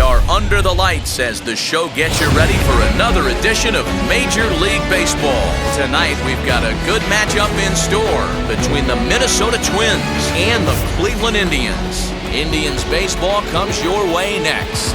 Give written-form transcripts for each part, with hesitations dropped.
are under the lights as the show gets you ready for another edition of Major League Baseball. Tonight, we've got a good matchup in store between the Minnesota Twins and the Cleveland Indians. Indians baseball comes your way next.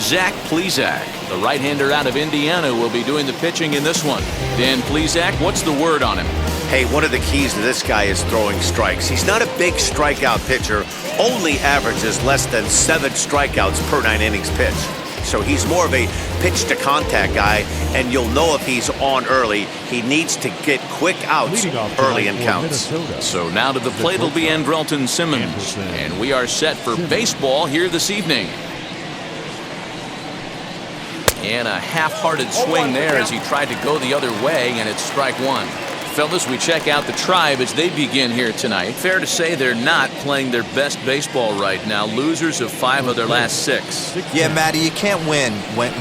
Dan Plesac, the right-hander out of Indiana, will be doing the pitching in this one. Dan Plesac, what's the word on him? Hey, one of the keys to this guy is throwing strikes. He's not a big strikeout pitcher, only averages less than 7 strikeouts per 9 innings pitched. So he's more of a pitch-to-contact guy, and you'll know if he's on early. He needs to get quick outs early in counts. So now to the plate will be Andrelton Simmons, and we are set for baseball here this evening. And a half-hearted swing there as he tried to go the other way, and it's strike one. Fellas, we check out the Tribe as they begin here tonight. Fair to say they're not playing their best baseball right now. Losers of 5 of their last 6. Yeah, Matty, you can't win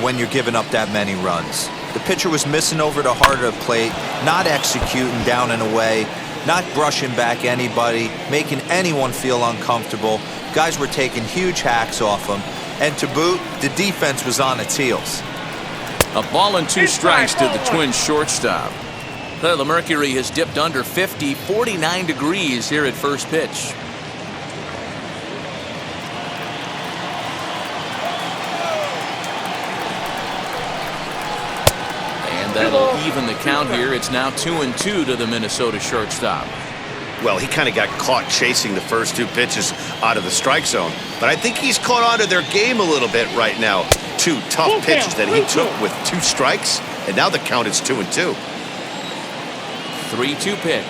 when you're giving up that many runs. The pitcher was missing over the heart of the plate, not executing down and away, not brushing back anybody, making anyone feel uncomfortable. Guys were taking huge hacks off him. And to boot, the defense was on its heels. A ball and 2 strikes to the Twins shortstop. The mercury has dipped under 50, 49 degrees here at first pitch. And that'll even the count here. It's now 2-2 to the Minnesota shortstop. Well, he kind of got caught chasing the first 2 pitches out of the strike zone. But I think he's caught on to their game a little bit right now. 2 tough pitches that he took with 2 strikes, and now the count is 2-2. 3-2 pitch.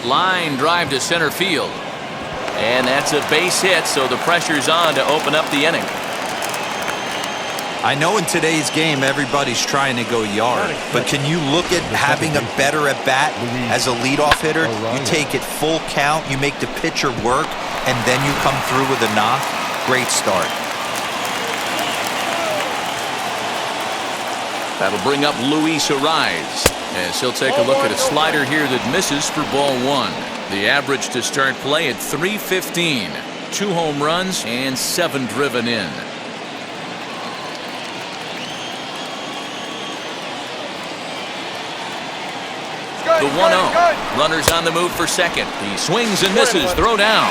Line drive to center field. And that's a base hit, so the pressure's on to open up the inning. I know in today's game everybody's trying to go yard, but can you look at having a better at-bat as a leadoff hitter? You take it full count, you make the pitcher work, and then you come through with a knock. Great start. That'll bring up Luis Ariz, as he'll take a look at a slider here that misses for ball 1. The average to start play at 315. 2 home runs and 7 driven in. The 1-0. Runners on the move for second. He swings and misses. Throw down.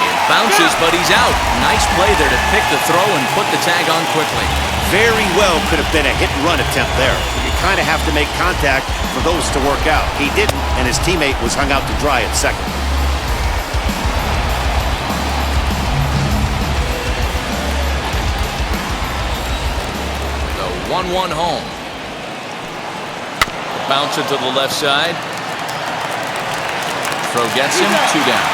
It bounces, but he's out. Nice play there to pick the throw and put the tag on quickly. Very well could have been a hit-and-run attempt there. You kind of have to make contact for those to work out. He didn't, and his teammate was hung out to dry at second. The 1-1 home. Bounce it to the left side. Throw gets him. 2 down.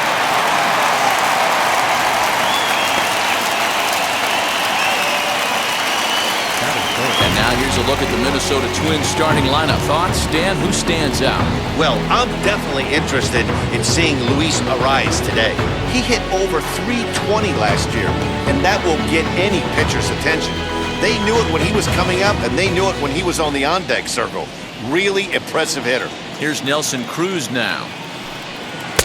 And now here's a look at the Minnesota Twins starting lineup. Thoughts, Dan? Who stands out? Well, I'm definitely interested in seeing Luis Ariz today. He hit over 320 last year, and that will get any pitcher's attention. They knew it when he was coming up, and they knew it when he was on the on-deck circle. Really impressive hitter. Here's Nelson Cruz now.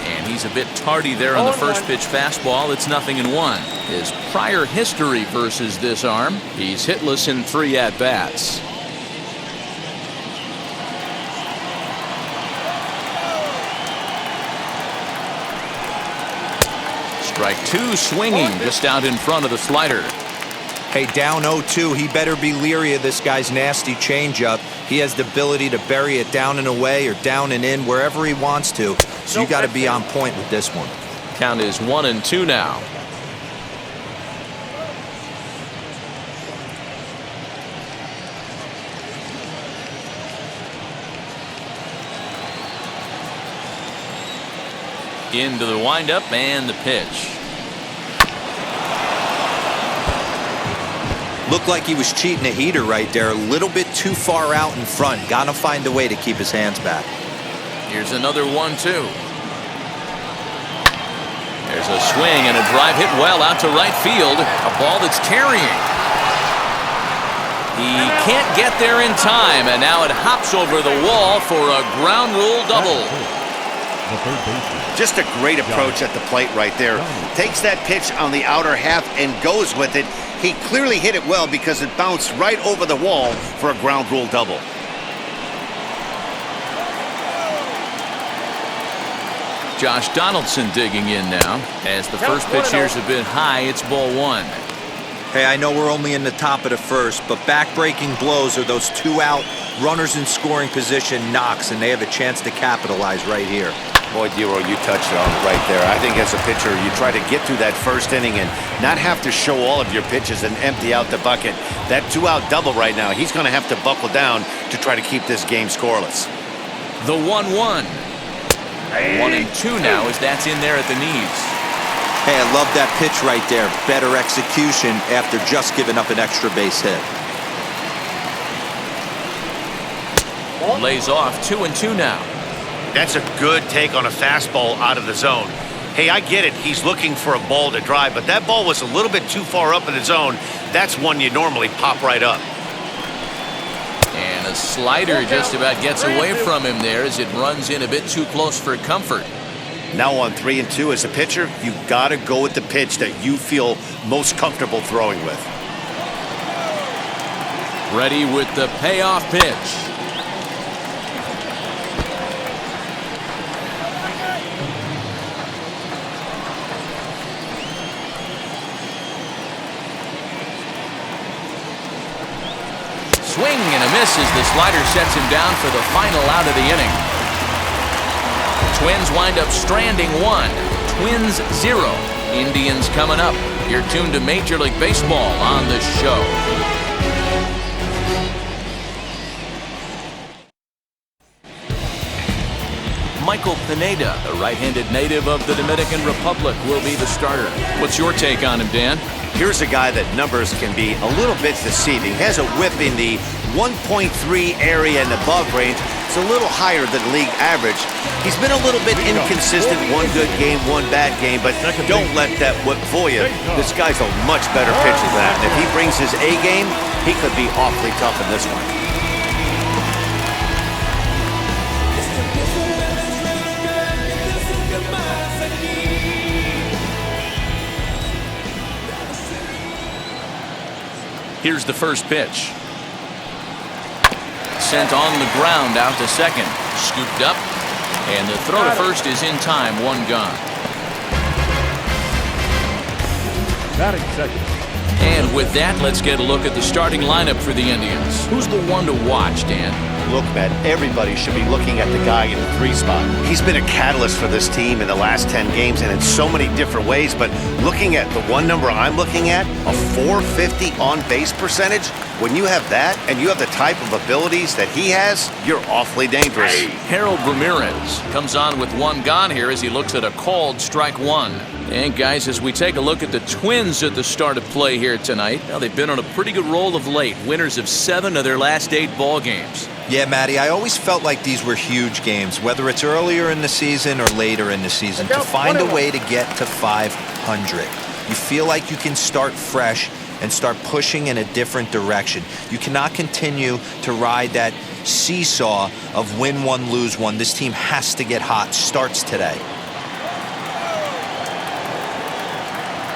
And he's a bit tardy there on the first pitch fastball. It's 0-1. His prior history versus this arm, he's hitless in 3 at-bats. Strike 2 swinging just out in front of the slider. Hey, down 0-2, he better be leery of this guy's nasty changeup. He has the ability to bury it down and away or down and in wherever he wants to. So you got to be on point with this one. Count is 1-2 now. Into the windup and the pitch. Looked like he was cheating a heater right there. A little bit too far out in front. Got to find a way to keep his hands back. Here's another 1-2. a swing and a drive hit well out to right field. A ball that's carrying. He can't get there in time, and now it hops over the wall for a ground rule double. Just a great approach at the plate right there. Takes that pitch on the outer half and goes with it. He clearly hit it well because it bounced right over the wall for a ground rule double. Josh Donaldson digging in now. As the first pitch here's a bit high, it's ball one. Hey, I know we're only in the top of the first, but back-breaking blows are those 2 out, runners in scoring position knocks, and they have a chance to capitalize right here. Boy, DeRo, you touched on it right there. I think as a pitcher, you try to get through that first inning and not have to show all of your pitches and empty out the bucket. That 2-out double right now, he's going to have to buckle down to try to keep this game scoreless. The 1-1. 1-2 now as that's in there at the knees. Hey, I love that pitch right there. Better execution after just giving up an extra base hit. Lays off 2-2 now. That's a good take on a fastball out of the zone. Hey, I get it. He's looking for a ball to drive, but that ball was a little bit too far up in the zone. That's one you normally pop right up. And a slider just about gets away from him there as it runs in a bit too close for comfort. Now on 3-2 as a pitcher, you got to go with the pitch that you feel most comfortable throwing with. Ready with the payoff pitch. Swing and a miss as the slider sets him down for the final out of the inning. Twins wind up stranding 1, Twins 0. Indians coming up. You're tuned to Major League Baseball on the show. Michael Pineda, the right-handed native of the Dominican Republic, will be the starter. What's your take on him, Dan? Here's a guy that numbers can be a little bit deceiving. Has a whip in the 1.3 area and above range. It's a little higher than league average. He's been a little bit inconsistent. One good game, one bad game, but don't let that whip fool you. This guy's a much better pitcher than that. And if he brings his A game, he could be awfully tough in this one. Here's the first pitch. Sent on the ground out to second. Scooped up. And the throw to first is in time. 1 gone. Batting second. And with that, let's get a look at the starting lineup for the Indians. Who's the one to watch, Dan? Look, man, everybody should be looking at the guy in the 3 spot. He's been a catalyst for this team in the last 10 games and in so many different ways, but looking at the one number I'm looking at, a 450 on-base percentage, when you have that and you have the type of abilities that he has, you're awfully dangerous. Harold Ramirez comes on with 1 gone here as he looks at a called strike 1. And guys, as we take a look at the Twins at the start of play here tonight, now they've been on a pretty good roll of late. Winners of 7 of their last 8 ball games. Yeah, Matty, I always felt like these were huge games, whether it's earlier in the season or later in the season, to find a way to get to 500. You feel like you can start fresh and start pushing in a different direction. You cannot continue to ride that seesaw of win 1, lose 1. This team has to get hot. Starts today.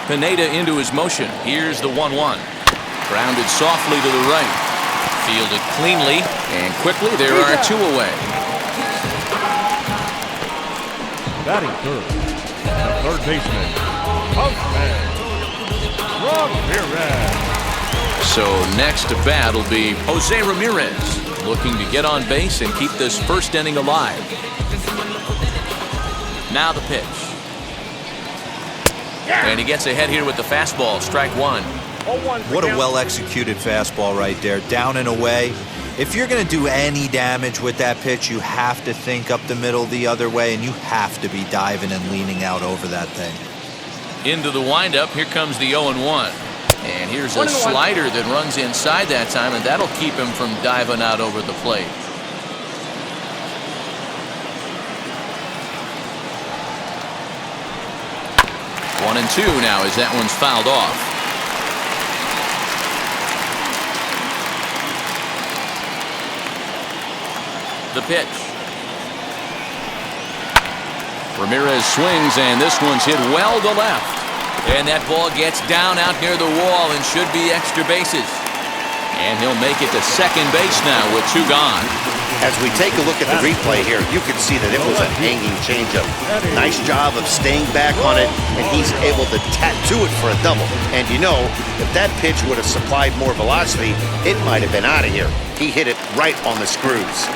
Pineda into his motion. Here's the 1-1. Grounded softly to the right. Fielded cleanly and quickly. There are 2 away. Batting third. The third baseman. Ramirez. So next to bat will be Jose Ramirez, looking to get on base and keep this first inning alive. Now the pitch. And he gets ahead here with the fastball, strike 1. What a well-executed fastball right there, down and away. If you're going to do any damage with that pitch, you have to think up the middle the other way, and you have to be diving and leaning out over that thing. Into the windup, here comes the 0-1. And here's a slider that runs inside that time, and that'll keep him from diving out over the plate. 1-2 now as that one's fouled off. The pitch. Ramirez swings, and this one's hit well to left. And that ball gets down out near the wall and should be extra bases. And he'll make it to second base now with 2 gone. As we take a look at the replay here, you can see that it was a hanging changeup. Nice job of staying back on it, and he's able to tattoo it for a double. And you know, if that pitch would have supplied more velocity, it might have been out of here. He hit it right on the screws.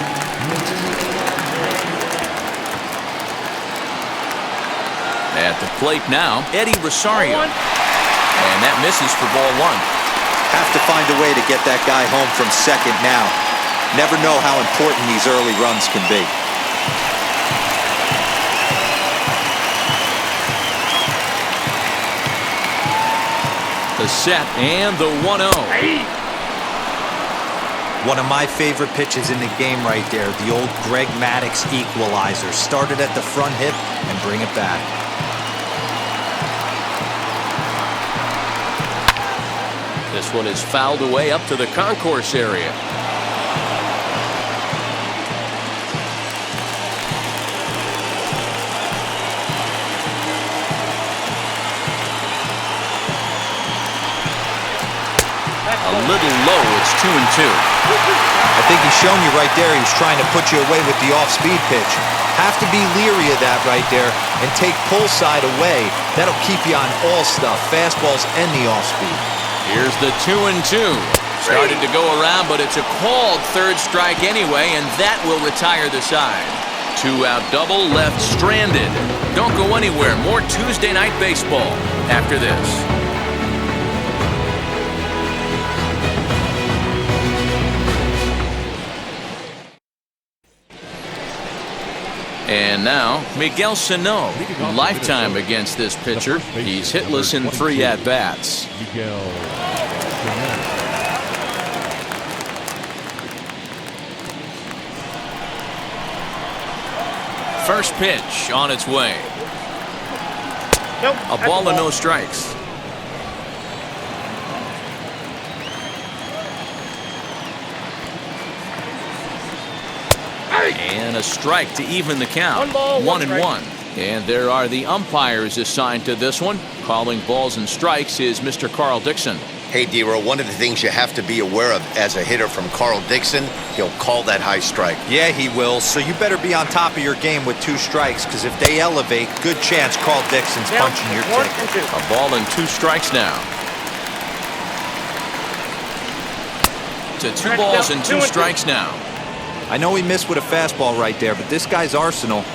At the plate now, Heidi Rosario. And that misses for ball 1. Have to find a way to get that guy home from second now. Never know how important these early runs can be. The set and the 1-0. One of my favorite pitches in the game right there, the old Greg Maddux equalizer. Started at the front hip and bring it back. This one is fouled away up to the concourse area. A little low, it's 2-2. I think he's shown you right there he was trying to put you away with the off-speed pitch. Have to be leery of that right there and take pull side away. That'll keep you on all stuff, fastballs and the off-speed. Here's the 2-2. Started to go around, but it's a called third strike anyway, and that will retire the side. 2-out double left stranded. Don't go anywhere. More Tuesday night baseball after this. And now, Miguel Sano, lifetime against this pitcher. He's hitless in 3 at-bats. First pitch on its way. Nope. A ball and no strikes. And a strike to even the count. 1-1. And there are the umpires assigned to this one. Calling balls and strikes is Mr. Carl Dixon. Hey, Dero, one of the things you have to be aware of as a hitter from Carl Dixon, he'll call that high strike. Yeah, he will. So you better be on top of your game with 2 strikes, because if they elevate, good chance Carl Dixon's punching your ticket. A ball and 2 strikes now. To 2 balls and 2 strikes now. I know he missed with a fastball right there, but this guy's arsenal,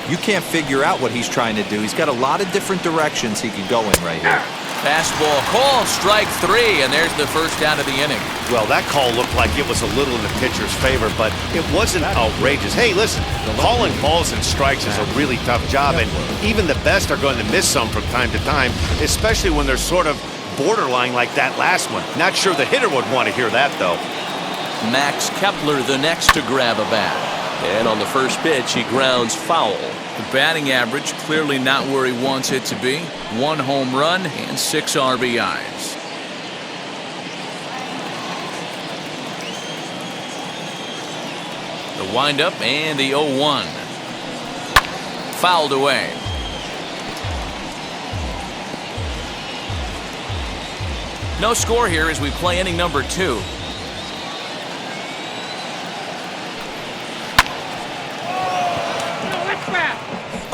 you can't figure out what he's trying to do. He's got a lot of different directions he could go in right here. Fastball called, strike 3, and there's the first out of the inning. Well, that call looked like it was a little in the pitcher's favor, but it wasn't outrageous. Hey, listen, calling balls and strikes is a really tough job, and even the best are going to miss some from time to time, especially when they're sort of borderline like that last one. Not sure the hitter would want to hear that, though. Max Kepler the next to grab a bat. And on the first pitch, he grounds foul. The batting average clearly not where he wants it to be. 1 home run and 6 RBIs. The windup and the 0-1. Fouled away. No score here as we play inning number 2.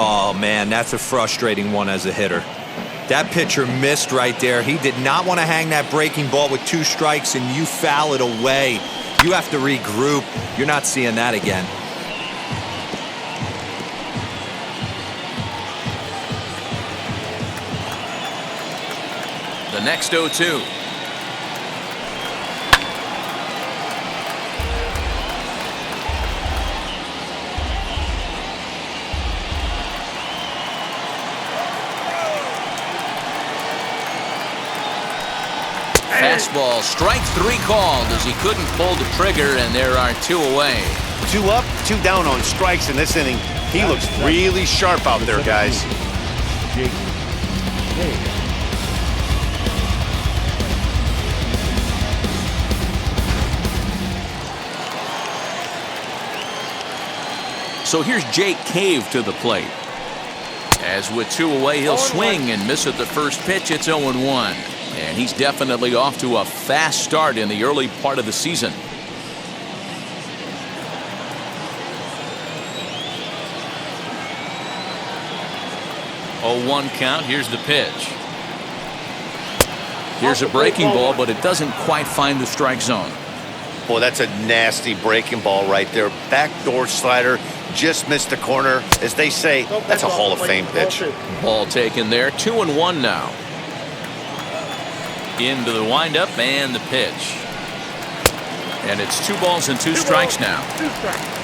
Oh, man, that's a frustrating one as a hitter. That pitcher missed right there. He did not want to hang that breaking ball with 2 strikes, and you foul it away. You have to regroup. You're not seeing that again. The next 0-2. Fastball, strike 3 called as he couldn't pull the trigger, and there are 2 away. 2 up, 2 down on strikes in this inning. He looks really sharp out there, guys. Cave. So here's Jake Cave to the plate. As with 2 away, he'll swing and miss at the first pitch. It's 0-1. And he's definitely off to a fast start in the early part of the season. 0-1 count. Here's the pitch. Here's a breaking ball, but it doesn't quite find the strike zone. Boy, that's a nasty breaking ball right there. Backdoor slider, just missed the corner. As they say, that's a Hall of Fame pitch. Ball taken there. 2-1 now. Into the windup and the pitch. And it's 2 balls and 2 strikes now.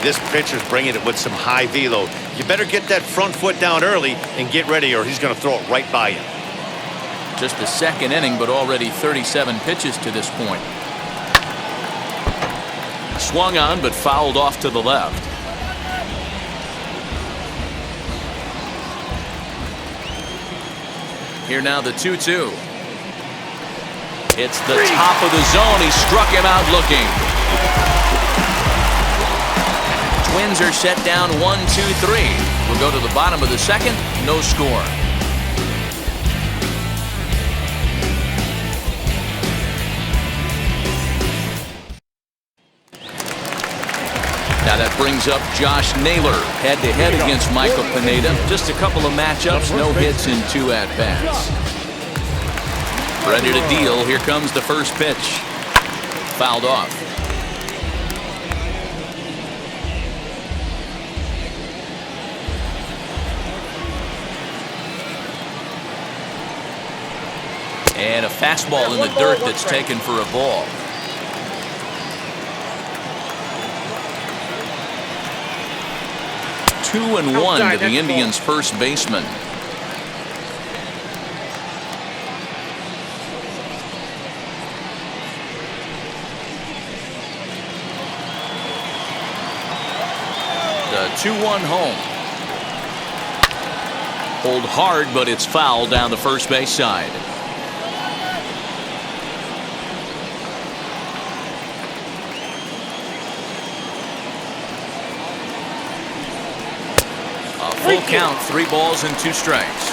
This pitcher's bringing it with some high velo. You better get that front foot down early and get ready, or he's going to throw it right by you. Just the second inning, but already 37 pitches to this point. Swung on, but fouled off to the left. Here now the 2-2. It's the top of the zone. He struck him out looking. Twins are set down 1-2-3. We'll go to the bottom of the second. No score. Now that brings up Josh Naylor head-to-head against Michael Pineda. Just a couple of matchups, no hits in 2 at-bats. Ready to deal. Here comes the first pitch. Fouled off. And a fastball in the dirt that's taken for a ball. Two and one to the Indians' first baseman. The 2-1 home. Hold hard, but it's foul down the first base side. Full count, 3 balls and 2 strikes.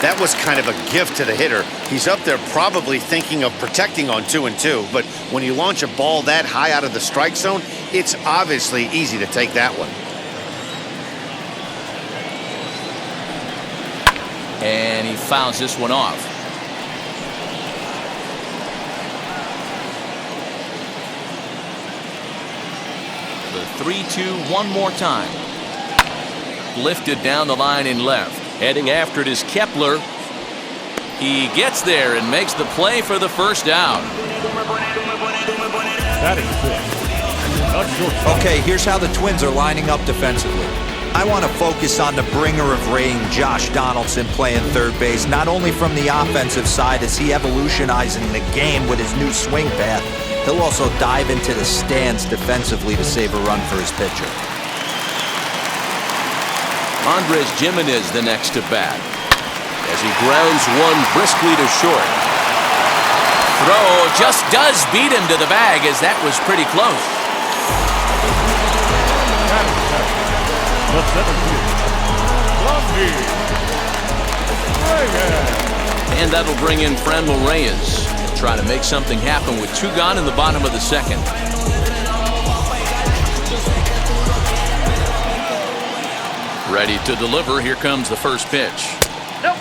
That was kind of a gift to the hitter. He's up there probably thinking of protecting on 2-2, but when you launch a ball that high out of the strike zone, it's obviously easy to take that one. And he fouls this one off. The 3-2 one more time. Lifted down the line in left. Heading after it is Kepler. He gets there and makes the play for the first down. That is 4. Okay, here's how the Twins are lining up defensively. I want to focus on the bringer of rain, Josh Donaldson, playing third base, not only from the offensive side as he evolutionizing the game with his new swing path, he'll also dive into the stands defensively to save a run for his pitcher. Andres Gimenez the next to bat as he grounds one briskly to short. Throw just does beat him to the bag, as that was pretty close. And that'll bring in Fernando Reyes, trying to make something happen with 2 gone in the bottom of the second. Ready to deliver. Here comes the first pitch. Nope.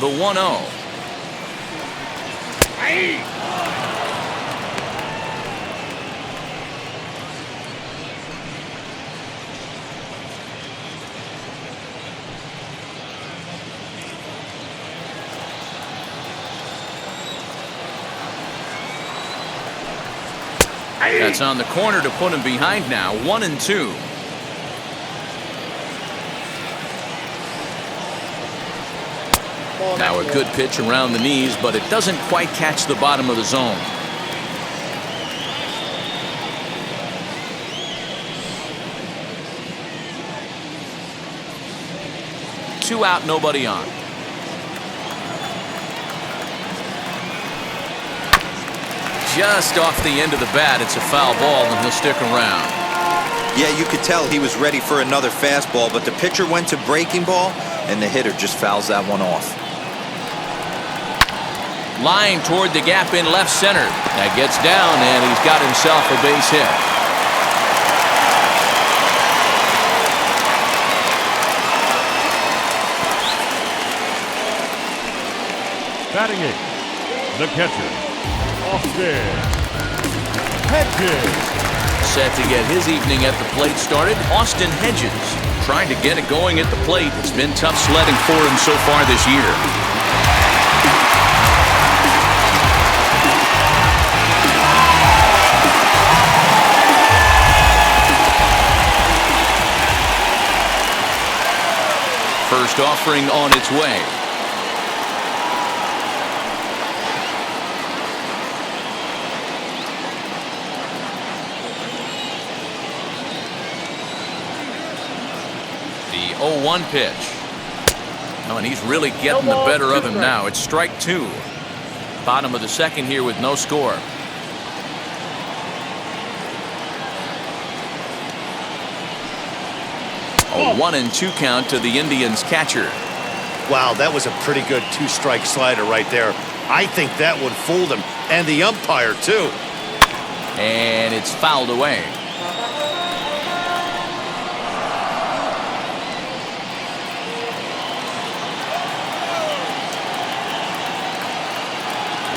The 1-0. That's on the corner to put him behind now. 1-2. Now a good pitch around the knees, but it doesn't quite catch the bottom of the zone. Two out, nobody on. Just off the end of the bat, it's a foul ball, and he'll stick around. Yeah, you could tell he was ready for another fastball, but the pitcher went to breaking ball, and the hitter just fouls that one off. Line toward the gap in left center. That gets down, and he's got himself a base hit. Batting eighth, the catcher, Austin Hedges. Set to get his evening at the plate started, Austin Hedges. Trying to get it going at the plate. It's been tough sledding for him so far this year. First offering on its way. The 0-1 pitch. Oh, and he's really getting the better of him now. It's strike two. Bottom of the second here with no score. A 1-2 count to the Indians catcher. Wow, that was a pretty good two-strike slider right there. I think that one fooled him, and the umpire too. And it's fouled away.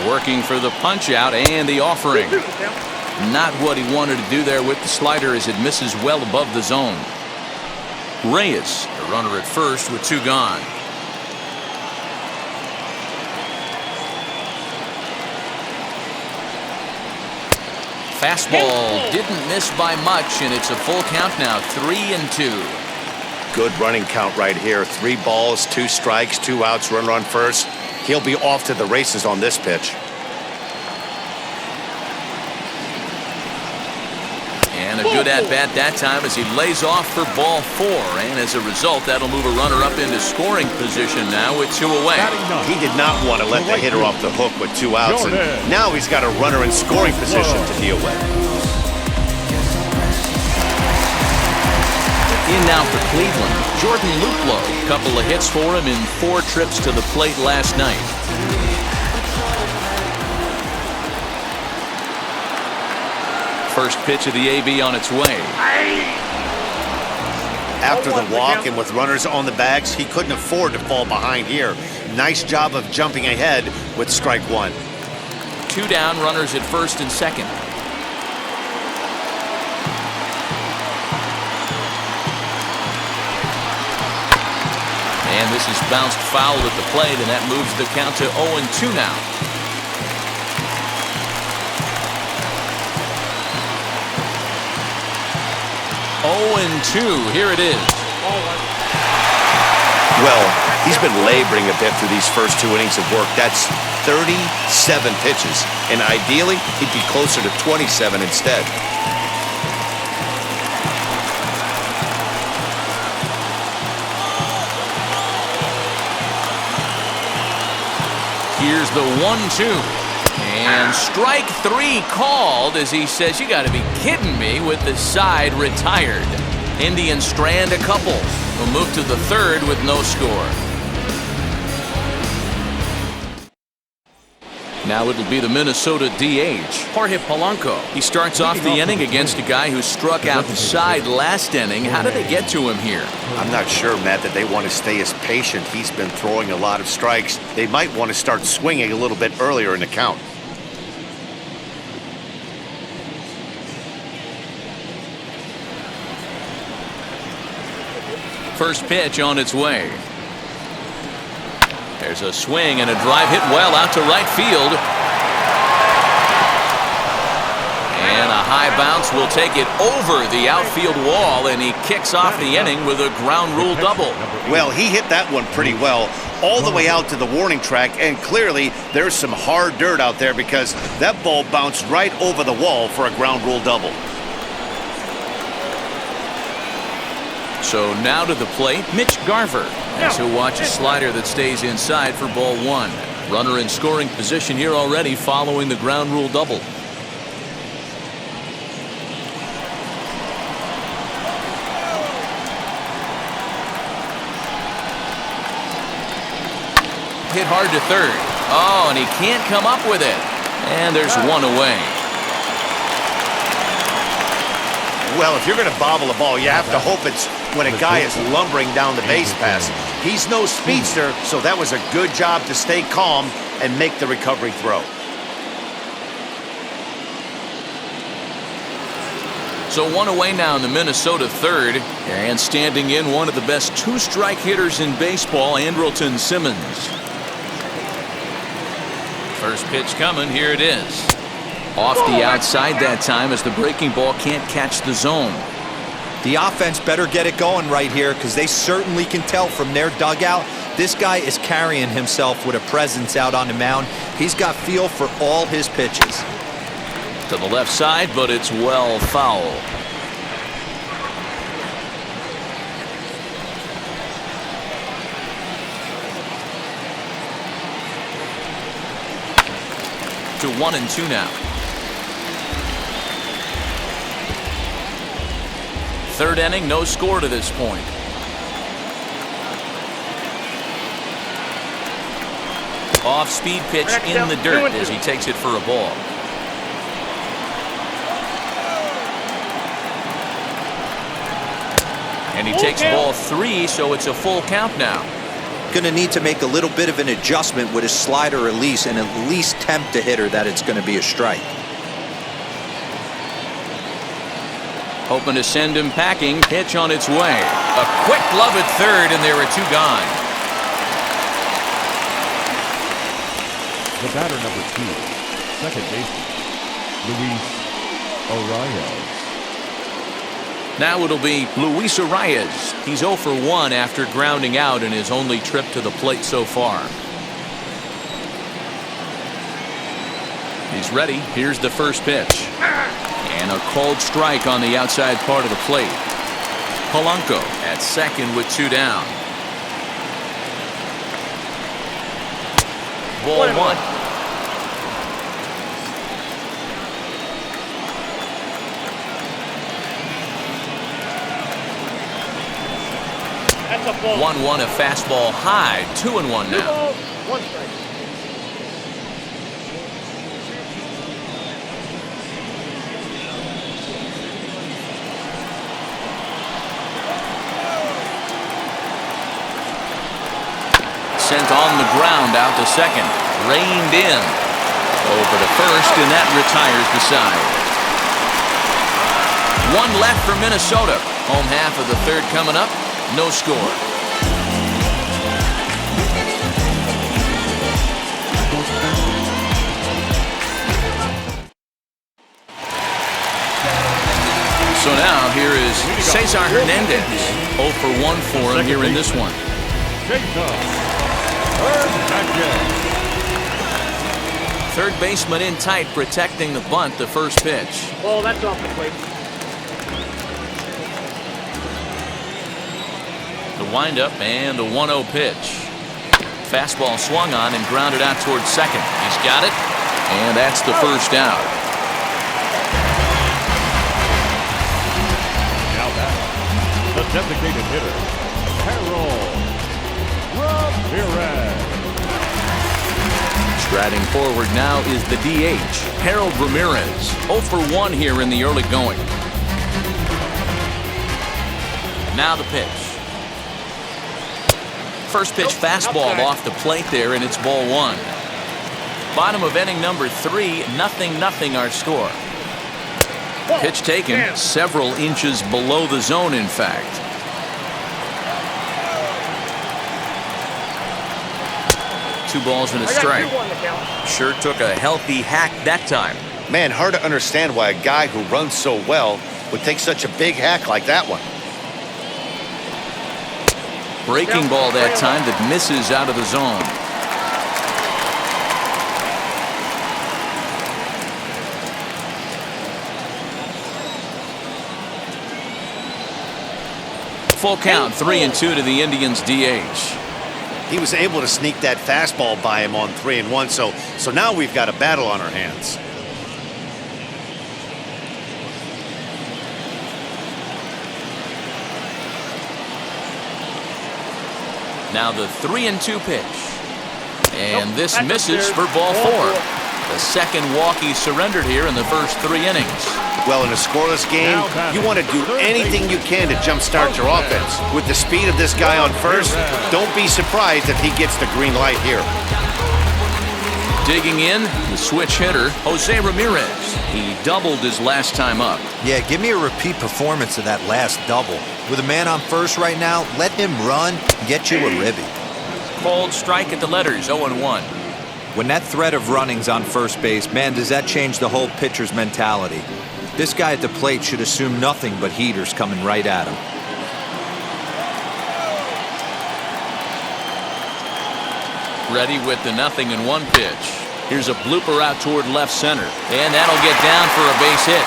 Working for the punch out and the offering. Not what he wanted to do there with the slider as it misses well above the zone. Reyes, the runner at first with two gone. Fastball didn't miss by much, and it's a full count now, 3-2. Good running count right here. 3 balls, 2 strikes, 2 outs, runner on first. He'll be off to the races on this pitch. And a good at-bat that time as he lays off for ball 4. And as a result, that'll move a runner up into scoring position now with 2 away. He did not want to let the hitter off the hook with 2 outs. And now he's got a runner in scoring position to deal with. In now for Cleveland, Jordan Luplow. Couple of hits for him in 4 trips to the plate last night. First pitch of the AB on its way. After the walk and with runners on the bags, he couldn't afford to fall behind here. Nice job of jumping ahead with strike 1. 2 down, runners at first and second. And this is bounced foul at the plate, and that moves the count to 0-2 now. Here it is. Well, he's been laboring a bit through these first 2 innings of work. That's 37 pitches, and ideally, he'd be closer to 27 instead. Here's the 1-2. And strike 3 called as he says, you got to be kidding me, with the side retired. Indians strand a couple. We'll move to the 3rd with no score. Now it'll be the Minnesota DH, Jorge Polanco. He starts off the inning against a guy who struck outside last inning. How did they get to him here? I'm not sure, Matt, that they want to stay as patient. He's been throwing a lot of strikes. They might want to start swinging a little bit earlier in the count. First pitch on its way. There's a swing and a drive hit well out to right field. And a high bounce will take it over the outfield wall, and he kicks off the inning with a ground rule double. Well, he hit that one pretty well. all the way out to the warning track, and clearly there's some hard dirt out there because that ball bounced right over the wall for a ground rule double. So now to the plate, Mitch Garver, as he'll watch a slider that stays inside for ball one. Runner in scoring position here already following the ground rule double. Hit hard to third. Oh, and he can't come up with it. And there's one away. Well, if you're going to bobble a ball, you have to hope it's when a guy is lumbering down the base pass. He's no speedster, so that was a good job to stay calm and make the recovery throw. So one away now in the Minnesota third, and standing in one of the best two-strike hitters in baseball, Andrelton Simmons. First pitch coming, here it is. Off the outside that time as the breaking ball can't catch the zone. The offense better get it going right here because they certainly can tell from their dugout this guy is carrying himself with a presence out on the mound. He's got feel for all his pitches. To the left side, but it's well foul. To 1-2 now. Third inning, no score to this point. Off-speed pitch in the dirt as he takes it for a ball. And he takes ball 3, so it's a full count now. Going to need to make a little bit of an adjustment with his slider release and at least tempt a hitter that it's going to be a strike. Hoping to send him packing. Pitch on its way. A quick glove at third, and there are two gone. The batter number 2, second baseman, Luis Arias. Now it'll be Luis Arias. He's 0 for 1 after grounding out in his only trip to the plate so far. He's ready. Here's the first pitch. And a called strike on the outside part of the plate. Polanco at second with 2 down. Ball 1. That's a ball. 1-1, a fastball high. 2-1 now. 1 strike. Sent on the ground out to second. Reined in. Over to first, and that retires the side. 1 left for Minnesota. Home half of the third coming up. No score. So now here is Cesar Hernandez. 0 for 1 for him here in this one. Third baseman in tight, protecting the bunt, the first pitch. Ball, that's off the plate. The windup and the 1-0 pitch. Fastball swung on and grounded out towards second. He's got it, and that's the first out. Now back, the designated hitter, Harold Ramirez. Striding forward now is the DH, Harold Ramirez. 0 for 1 here in the early going. Now the pitch. First pitch fastball off the plate there, and it's ball 1. Bottom of inning number 3, 0-0 our score. Pitch taken several inches below the zone, in fact. Two balls and a strike. Sure took a healthy hack that time. Man, hard to understand why a guy who runs so well would take such a big hack like that one. Breaking ball that time that misses out of the zone. Full count, 3-2 to the Indians DH. He was able to sneak that fastball by him on 3-1, so now we've got a battle on our hands. Now the 3-2 pitch. And this misses for ball 4. The second walk he surrendered here in the first 3 innings. Well, in a scoreless game, you want to do anything you can to jumpstart your offense. With the speed of this guy on first, don't be surprised if he gets the green light here. Digging in, the switch hitter, Jose Ramirez. He doubled his last time up. Yeah, give me a repeat performance of that last double. With a man on first right now, let him run and get you a ribby. Cold strike at the letters, 0-1. When that threat of running's on first base, man, does that change the whole pitcher's mentality. This guy at the plate should assume nothing but heaters coming right at him. Ready with the 0-1 pitch. Here's a blooper out toward left center. And that'll get down for a base hit.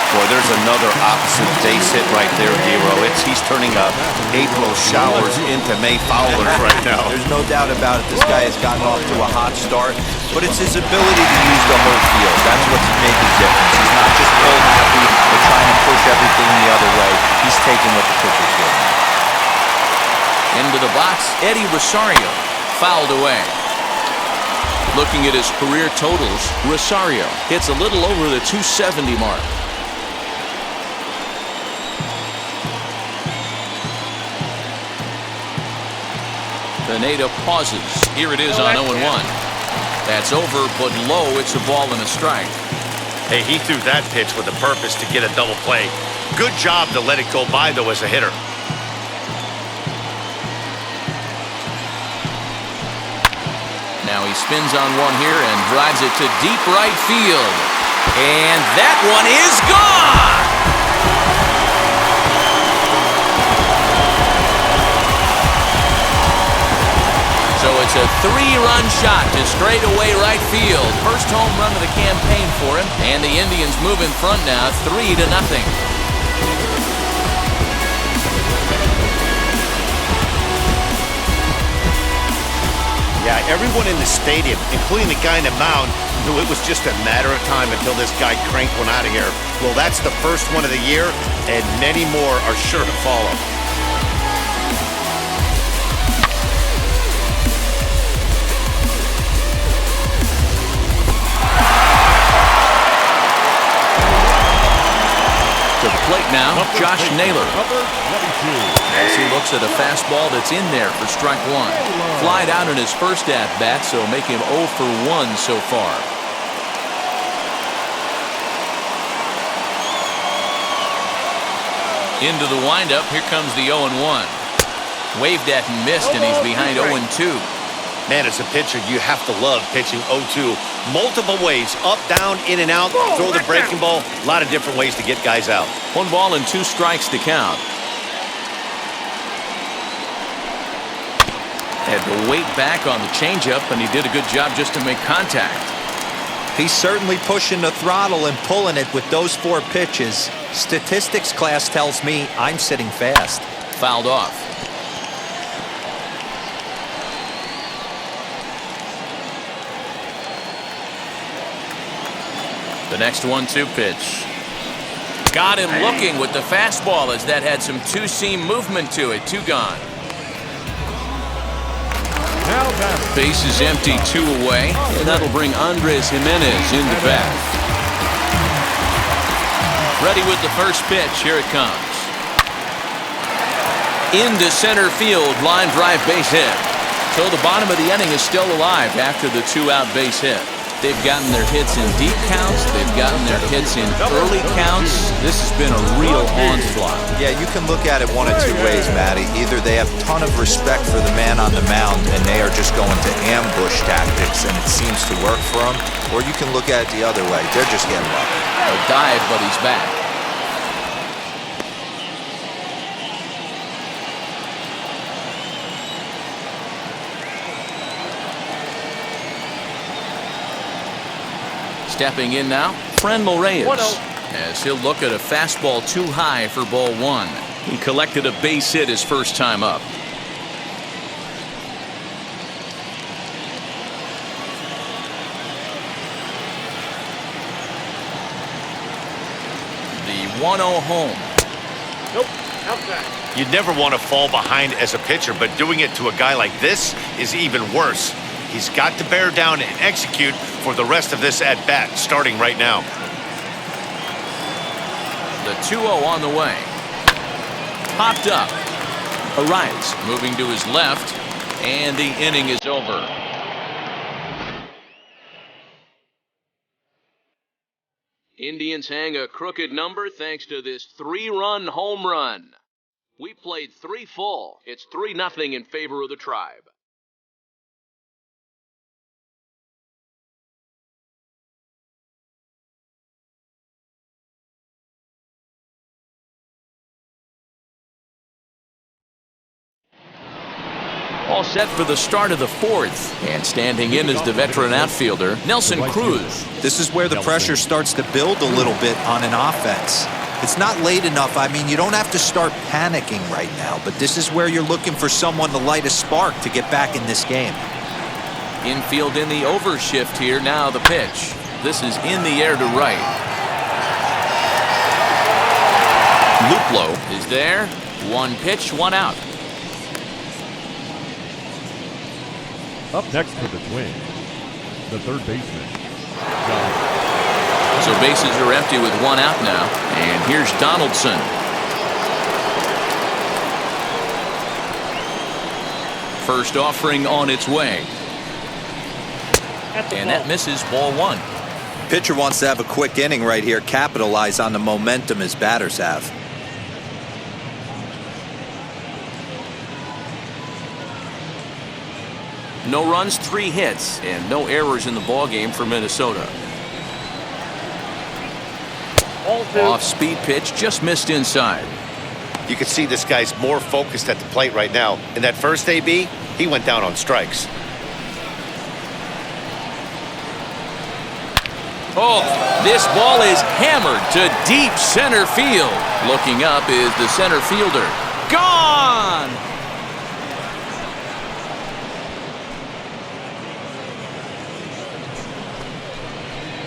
Boy, there's another opposite base hit right there, Dero. He's turning up April showers into May foulers right now. There's no doubt about it. This guy has gotten off to a hot start, but it's his ability to use the whole field. That's what's making a difference. He's not just pull happy or trying to push everything the other way. He's taking what the pitcher's giving. Into the box, Eddie Rosario. Fouled away. Looking at his career totals, Rosario hits a little over the 270 mark. Pineda pauses. Here it is on 0-1. That's over, but low. It's a ball and a strike. Hey, he threw that pitch with a purpose to get a double play. Good job to let it go by, though, as a hitter. Now he spins on one here and drives it to deep right field. And that one is gone! So it's a 3-run shot to straightaway right field. First home run of the campaign for him. And the Indians move in front now, 3-0. Yeah, everyone in the stadium, including the guy in the mound, knew it was just a matter of time until this guy cranked one out of here. Well, that's the first one of the year, and many more are sure to follow. To the plate now, Josh Naylor. As he looks at a fastball that's in there for strike 1. Flied out in his first at-bat, so make him 0 for 1 so far. Into the windup, here comes the 0-1. Waved at and missed, and he's behind 0-2. Man, as a pitcher, you have to love pitching 0-2. Multiple ways, up, down, in and out, throw the breaking ball. A lot of different ways to get guys out. 1 ball and 2 strikes to count. Had to wait back on the changeup, and he did a good job just to make contact. He's certainly pushing the throttle and pulling it with those 4 pitches. Statistics class tells me I'm sitting fast. Fouled off. The next 1-2 pitch. Got him looking with the fastball as that had some two-seam movement to it. 2 gone. Base is empty, 2 away, and that'll bring Andres Jimenez into bat. Ready with the first pitch. Here it comes. Into center field, line drive base hit. So the bottom of the inning is still alive after the 2-out base hit. They've gotten their hits in deep counts. They've gotten their hits in early counts. This has been a real onslaught. Yeah, you can look at it one of 2 ways, Matty. Either they have a ton of respect for the man on the mound and they are just going to ambush tactics and it seems to work for them, or you can look at it the other way. They're just getting lucky. A dive, but he's back. Stepping in now, Franmil Reyes. As he'll look at a fastball too high for ball one. He collected a base hit his first time up. The 1-0 home. You'd never want to fall behind as a pitcher, but doing it to a guy like this is even worse. He's got to bear down and execute for the rest of this at-bat, starting right now. The 2-0 on the way. Popped up. Arias moving to his left, and the inning is over. Indians hang a crooked number thanks to this 3-run home run. We played 3 full. It's 3-0 in favor of the Tribe. All set for the start of the 4th. And standing in is the veteran outfielder, Nelson Cruz. This is where the pressure starts to build a little bit on an offense. It's not late enough. I mean, you don't have to start panicking right now, but this is where you're looking for someone to light a spark to get back in this game. Infield in the overshift here. Now the pitch. This is in the air to right. Luplow is there. 1 pitch, 1 out. Up next for the Twins, the third baseman, So bases are empty with 1 out now. And here's Donaldson. First offering on its way. And that misses ball 1. Pitcher wants to have a quick inning right here, capitalize on the momentum his batters have. No runs, 3 hits, and no errors in the ballgame for Minnesota. Off-speed pitch, just missed inside. You can see this guy's more focused at the plate right now. In that first AB, he went down on strikes. Oh, this ball is hammered to deep center field. Looking up is the center fielder. Gone!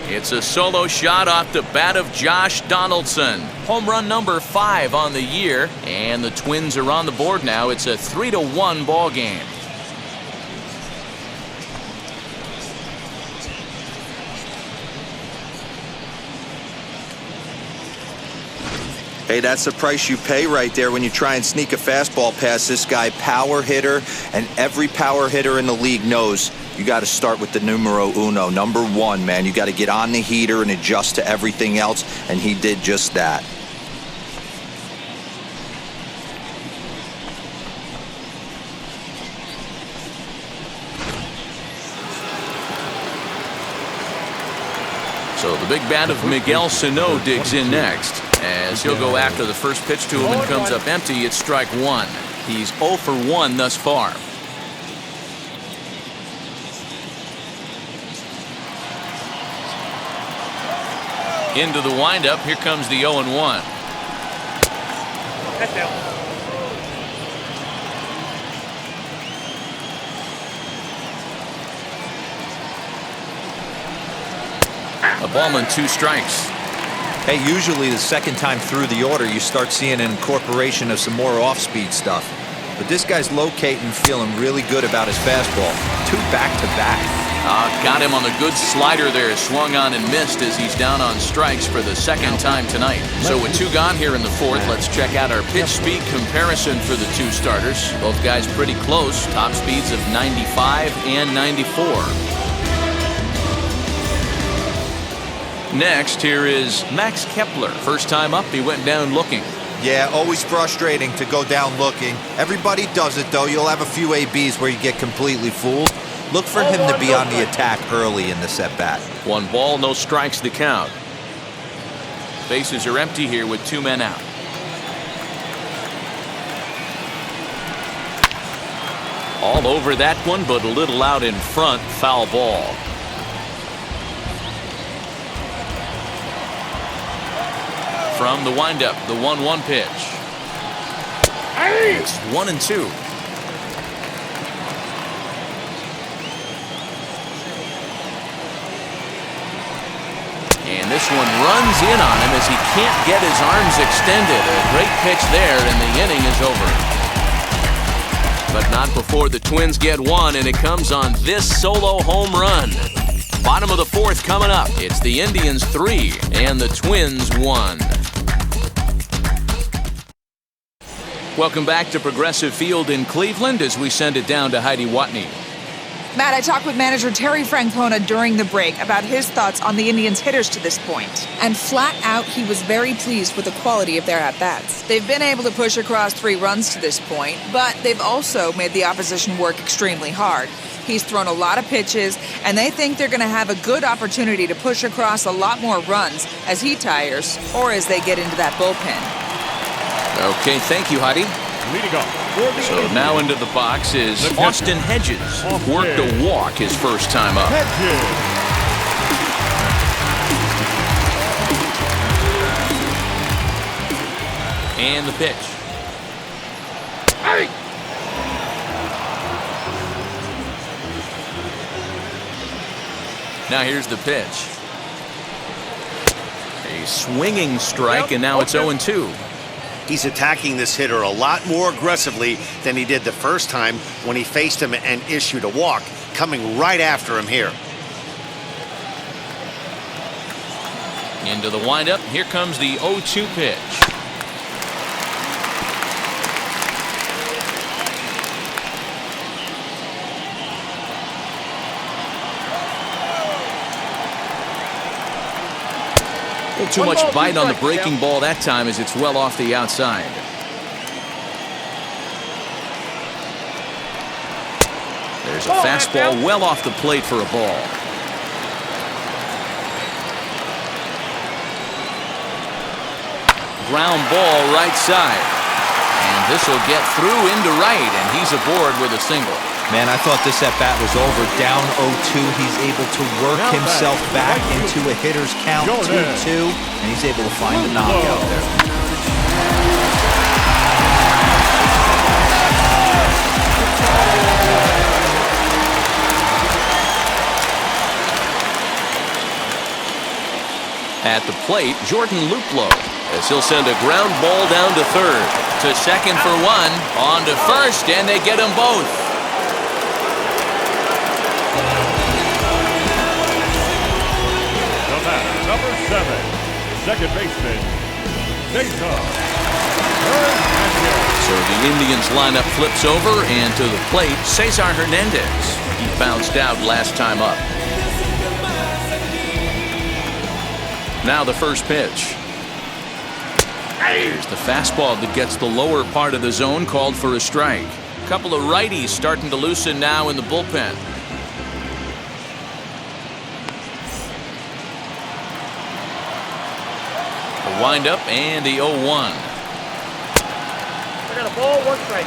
It's a solo shot off the bat of Josh Donaldson. Home run number 5 on the year, and the Twins are on the board now. It's a 3-1 ball game. Hey, that's the price you pay right there when you try and sneak a fastball past this guy. Power hitter, and every power hitter in the league knows you got to start with the numero uno, number 1, man. You got to get on the heater and adjust to everything else, and he did just that. So the big bat of Miguel Sano digs in next. As he'll go after the first pitch to him and comes up empty, it's strike 1. He's 0 for 1 thus far. Into the windup, here comes the 0-1. A ball and 2 strikes. Hey, usually the second time through the order, you start seeing an incorporation of some more off-speed stuff. But this guy's locating, feeling really good about his fastball. 2 back-to-back. Got him on the good slider there. Swung on and missed as he's down on strikes for the second time tonight. So with 2 gone here in the 4th, let's check out our pitch speed comparison for the 2 starters. Both guys pretty close. Top speeds of 95 and 94. Next, here is Max Kepler. First time up, he went down looking. Yeah, always frustrating to go down looking. Everybody does it, though. You'll have a few ABs where you get completely fooled. Look for him to be on the attack early in the at-bat. 1 ball, no strikes the count. Bases are empty here with 2 men out. All over that one, but a little out in front. Foul ball. From the windup, the 1-1 pitch. It's 1-2. And this one runs in on him as he can't get his arms extended. A great pitch there, and the inning is over. But not before the Twins get one, and it comes on this solo home run. Bottom of the fourth coming up. It's the Indians 3 and the Twins 1. Welcome back to Progressive Field in Cleveland as we send it down to Heidi Watney. Matt, I talked with manager Terry Francona during the break about his thoughts on the Indians' hitters to this point. And flat out, he was very pleased with the quality of their at-bats. They've been able to push across 3 runs to this point, but they've also made the opposition work extremely hard. He's thrown a lot of pitches, and they think they're going to have a good opportunity to push across a lot more runs as he tires or as they get into that bullpen. Okay, thank you, Heidi. Leading off. So now into the box is Austin Hedges. Worked a walk his first time up. And the pitch. Now here's the pitch. A swinging strike, and now it's 0-2. He's attacking this hitter a lot more aggressively than he did the first time when he faced him and issued a walk, coming right after him here. Into the windup. Here comes the 0-2 pitch. Too much bite on the breaking ball that time as it's well off the outside. There's a fastball well off the plate for a ball. Ground ball right side. And this will get through into right, and he's aboard with a single. Man, I thought this at-bat was over. Down 0-2, he's able to work himself back into a hitter's count, 2-2, and he's able to find a knockout there. At the plate, Jordan Luplow, as he'll send a ground ball down to third. To second for one, on to first, and they get them both. Number 7, second baseman, So the Indians lineup flips over, and to the plate, Cesar Hernandez. He bounced out last time up. Now the first pitch. Here's the fastball that gets the lower part of the zone, called for a strike. A couple of righties starting to loosen now in the bullpen. The windup and the 0-1. I got a ball, 1 strike.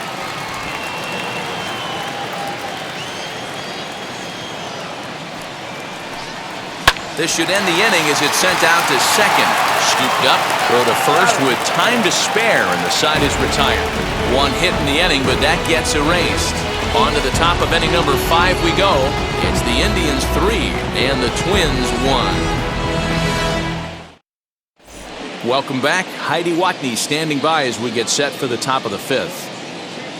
This should end the inning as it's sent out to second. Scooped up, throw to first with time to spare, and the side is retired. 1 hit in the inning, but that gets erased. On to the top of inning number 5 we go. It's the Indians 3 and the Twins 1. Welcome back. Heidi Watney standing by as we get set for the top of the 5th.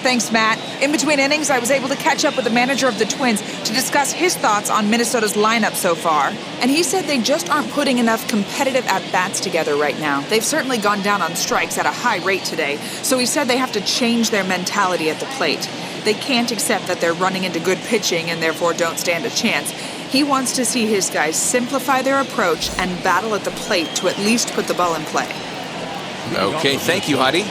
Thanks, Matt. In between innings, I was able to catch up with the manager of the Twins to discuss his thoughts on Minnesota's lineup so far. And he said they just aren't putting enough competitive at-bats together right now. They've certainly gone down on strikes at a high rate today, so he said they have to change their mentality at the plate. They can't accept that they're running into good pitching and therefore don't stand a chance. He wants to see his guys simplify their approach and battle at the plate to at least put the ball in play. Okay, thank you, Heidi.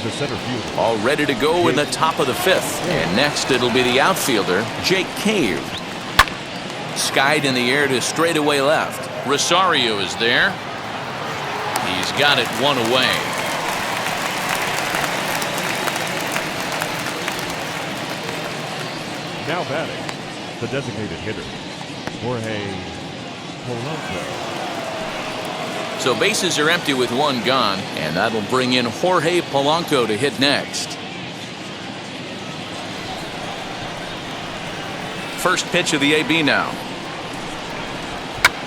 the center field. All ready to go in the top of the fifth. And next it'll be the outfielder, Jake Cave. Skied in the air to straightaway left. Rosario is there. He's got it one away. Now batting, the designated hitter, Jorge Polanco. So bases are empty with one gone, and that'll bring in Jorge Polanco to hit next. First pitch of the AB now.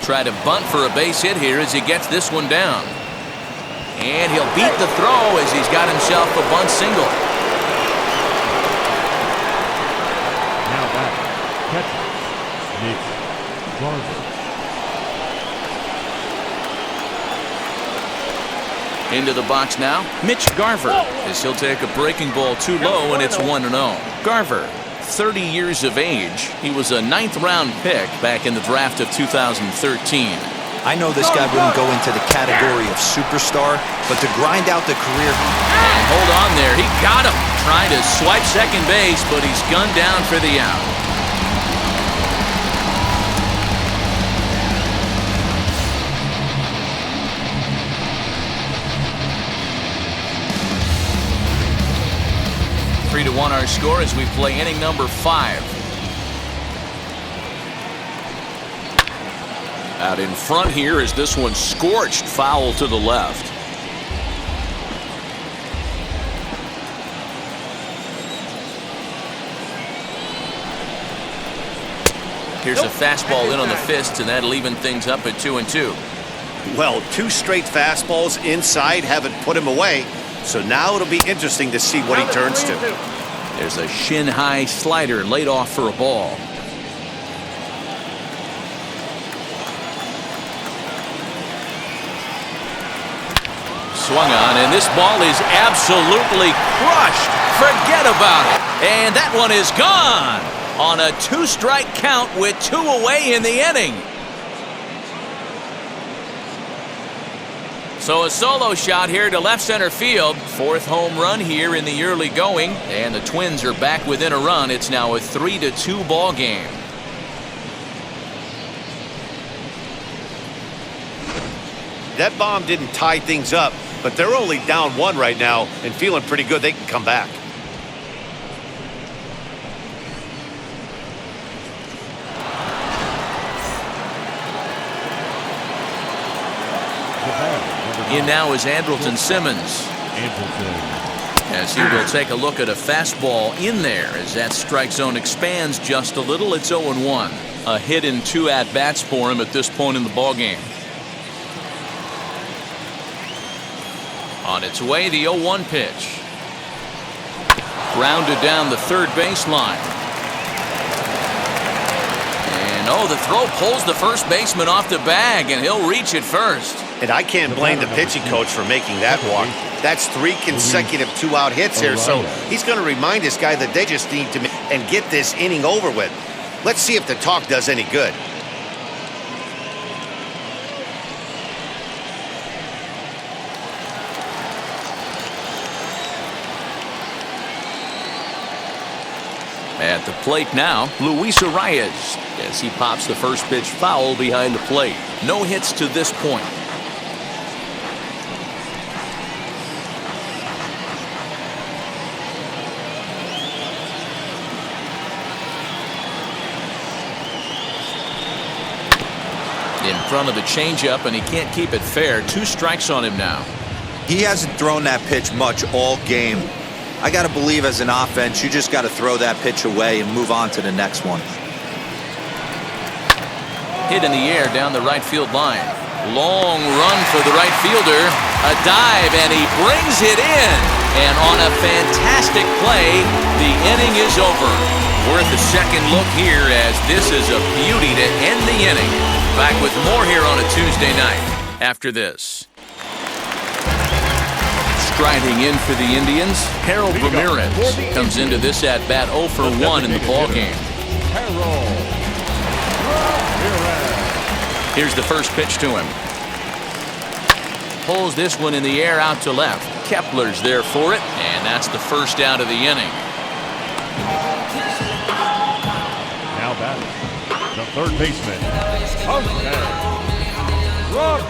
Try to bunt for a base hit here as he gets this one down. And he'll beat the throw as he's got himself a bunt single. Now back, catcher, Mitch Garver. Into the box now, Mitch Garver, as he'll take a breaking ball too low, and it's 1-0. Garver, 30 years of age. He was a 9th-round pick back in the draft of 2013. I know this guy wouldn't go into the category of superstar, but to grind out the career. And hold on there, he got him. Trying to swipe second base, but he's gunned down for the out. Three to 1 our score as we play inning number 5. Out in front here is this one scorched foul to the left. Here's a fastball in on the fist, and that'll even things up at 2-2. Well, 2 straight fastballs inside haven't put him away. So now it'll be interesting to see what he turns to. There's a shin-high slider laid off for a ball. Swung on, and this ball is absolutely crushed. Forget about it. And that one is gone on a 2-strike count with 2 away in the inning. So a solo shot here to left center field. 4th home run here in the early going, and the Twins are back within a run. It's now a 3-2 ball game. That bomb didn't tie things up, but they're only down 1 right now and feeling pretty good they can come back. In now is Andrelton Simmons. As he will take a look at a fastball in there as that strike zone expands just a little. It's 0-1. A hit in 2 at-bats for him at this point in the ballgame. On its way, the 0-1 pitch. Grounded down the third baseline. And the throw pulls the first baseman off the bag, and he'll reach it first. And I can't blame the pitching coach for making that walk. That's 3 consecutive 2-out hits here, so he's going to remind this guy that they just need to and get this inning over with. Let's see if the talk does any good. At the plate now, Luis Arias, as he pops the first pitch foul behind the plate. No hits to this point. In front of the changeup, and he can't keep it fair. 2 strikes on him now. He hasn't thrown that pitch much all game. I got to believe as an offense, you just got to throw that pitch away and move on to the next one. Hit in the air down the right field line. Long run for the right fielder. A dive, and he brings it in. And on a fantastic play, the inning is over. Worth a second look here, as this is a beauty to end the inning. Back with more here on a Tuesday night after this. Striding in for the Indians, Harold Ramirez comes into this at-bat 0 for 1 in the ballgame. Here's the first pitch to him. Pulls this one in the air out to left. Kepler's there for it, and that's the first out of the inning. Now batting, the third baseman,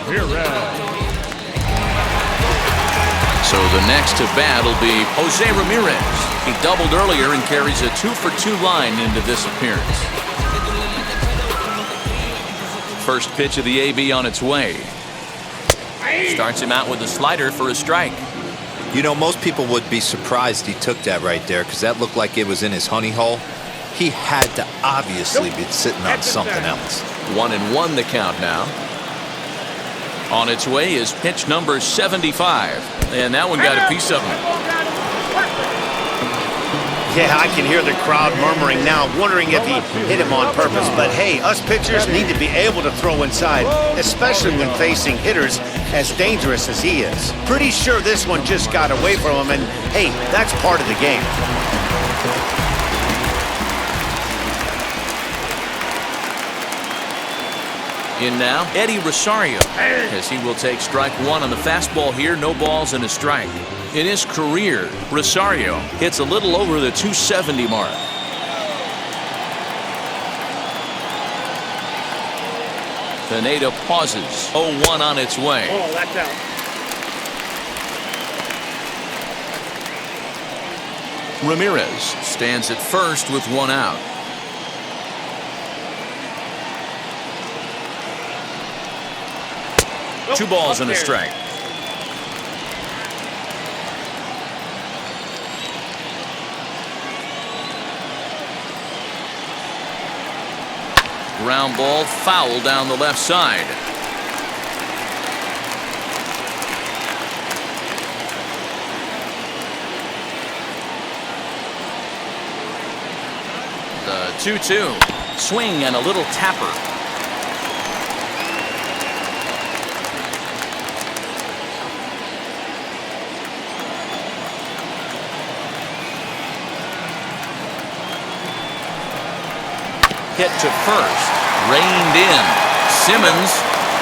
Ramirez. So the next to bat will be Jose Ramirez. He doubled earlier and carries a 2-for-2 line into this appearance. First pitch of the AB on its way. Starts him out with a slider for a strike. You know, most people would be surprised he took that right there because that looked like it was in his honey hole. He had to obviously be sitting on something else. 1-1 the count now. On its way is pitch number 75. And that one got a piece of him. Yeah, I can hear the crowd murmuring now, wondering if he hit him on purpose. But hey, us pitchers need to be able to throw inside, especially when facing hitters as dangerous as he is. Pretty sure this one just got away from him, and hey, that's part of the game. In now, Eddie Rosario, as he will take strike one on the fastball here. No balls and a strike. In his career, Rosario hits a little over the 270 mark. Pineda pauses. 0-1 on its way. Oh, that's out. Ramirez stands at first with one out. Two balls and a strike. Ground ball foul down the left side. The 2-2. Swing and a little tapper. Hit to first. Reined in. Simmons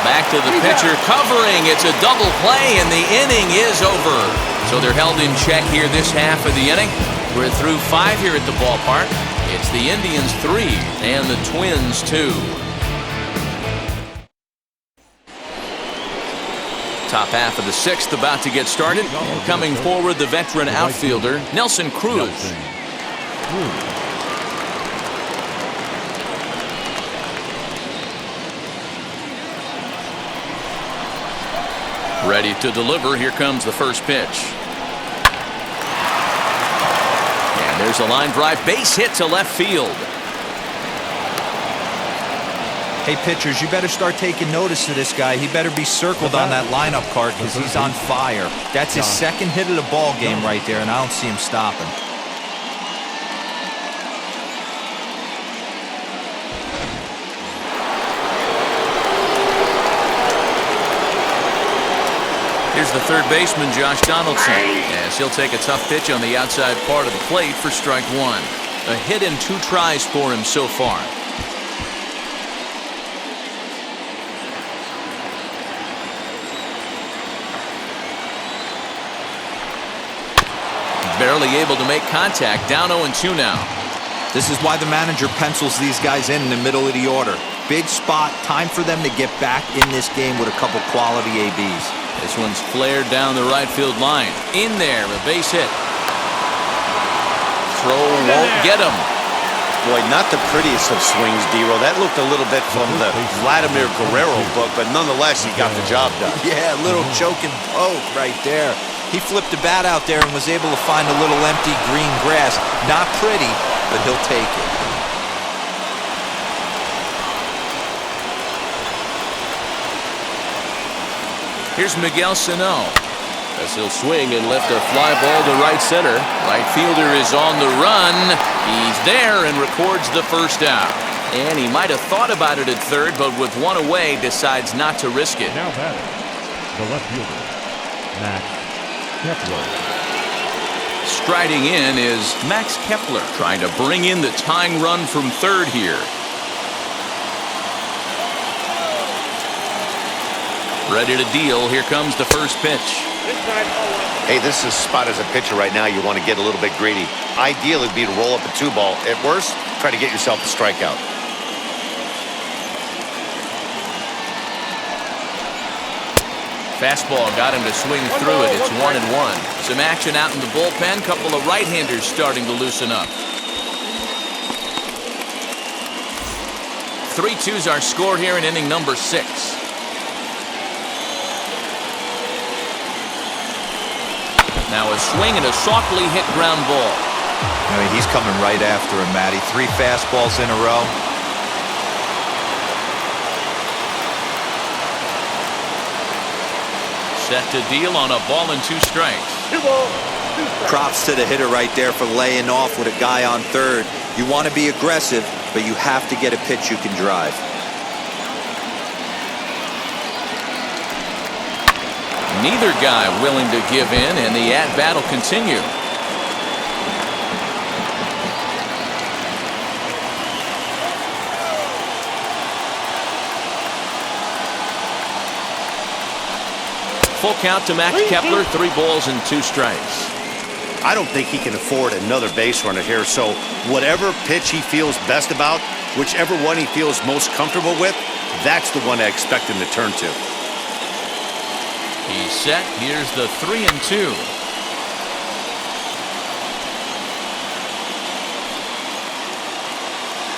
back to the pitcher covering. It's a double play and the inning is over. So they're held in check here this half of the inning. We're through 5 here at the ballpark. It's the Indians 3 and the Twins 2. Top half of the 6th about to get started. And coming forward, the veteran outfielder, Nelson Cruz. Ready to deliver. Here comes the first pitch. And there's a line drive. Base hit to left field. Hey, pitchers, you better start taking notice of this guy. He better be circled on that lineup card because he's on fire. That's his second hit of the ball game right there, and I don't see him stopping. Here's the third baseman, Josh Donaldson, as he'll take a tough pitch on the outside part of the plate for strike one. A hit and 2 tries for him so far. Barely able to make contact. Down 0-2 now. This is why the manager pencils these guys in the middle of the order. Big spot. Time for them to get back in this game with a couple quality ABs. This one's flared down the right field line. In there, a base hit. Throw won't get him. Boy, not the prettiest of swings, D-Ro. That looked a little bit from the Vladimir Guerrero book, but nonetheless, he got the job done. Yeah, a little choking poke right there. He flipped the bat out there and was able to find a little empty green grass. Not pretty, but he'll take it. Here's Miguel Sano, as he'll swing and lift a fly ball to right center. Right fielder is on the run. He's there and records the first out. And he might have thought about it at third, but with one away, decides not to risk it. Now batting, the left fielder, Max Kepler. Striding in is Max Kepler, trying to bring in the tying run from third here. Ready to deal. Here comes the first pitch. Hey, this is a spot as a pitcher right now. You want to get a little bit greedy. Ideally, it'd be to roll up a 2-ball. At worst, try to get yourself a strikeout. Fastball got him to swing through it. It's 1-1. Some action out in the bullpen. Couple of right-handers starting to loosen up. 3-2's our score here in inning number 6. Now a swing and a softly hit ground ball. I mean, he's coming right after him, Matty. 3 fastballs in a row. Set to deal on a ball and 2 strikes. Props to the hitter right there for laying off with a guy on third. You want to be aggressive, but you have to get a pitch you can drive. Neither guy willing to give in, and the at-bat will continue. Full count to Max Kepler, 3 balls and 2 strikes. I don't think he can afford another base runner here, so whatever pitch he feels best about, whichever one he feels most comfortable with, that's the one I expect him to turn to. He's set. Here's the 3-2.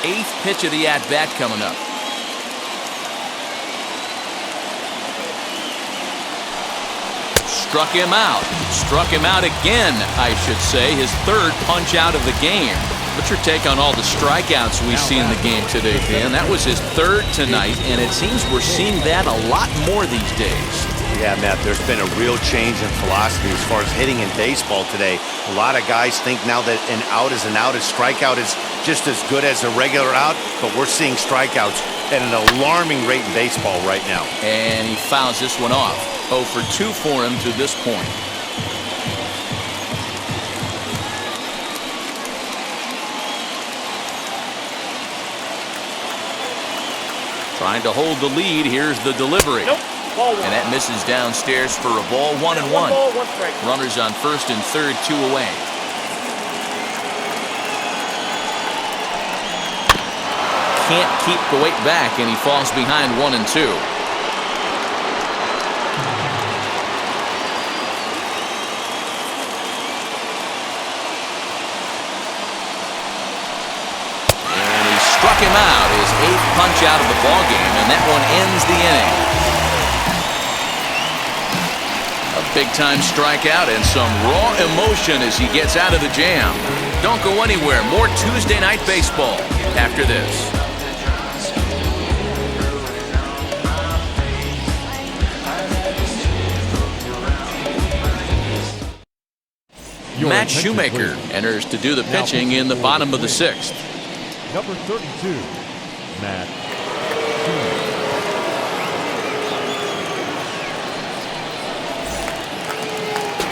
Eighth pitch of the at-bat coming up. Struck him out. Struck him out again, I should say. His 3rd punch out of the game. What's your take on all the strikeouts we see in the game today, Dan? That was his 3rd tonight, and it seems we're seeing that a lot more these days. Yeah, Matt, there's been a real change in philosophy as far as hitting in baseball today. A lot of guys think now that an out is an out, a strikeout is just as good as a regular out, but we're seeing strikeouts at an alarming rate in baseball right now. And he fouls this one off. 0 for 2 for him to this point. Trying to hold the lead. Here's the delivery. Nope. And that misses downstairs for a ball. 1-1. Runners on first and third, 2 away. Can't keep the weight back, and he falls behind 1-2. Struck him out, his 8th punch out of the ball game, and that one ends the inning. A big-time strikeout and some raw emotion as he gets out of the jam. Don't go anywhere. More Tuesday Night Baseball after this. Matt Shoemaker enters to do the pitching in the bottom of the 6th. Number 32, Matt.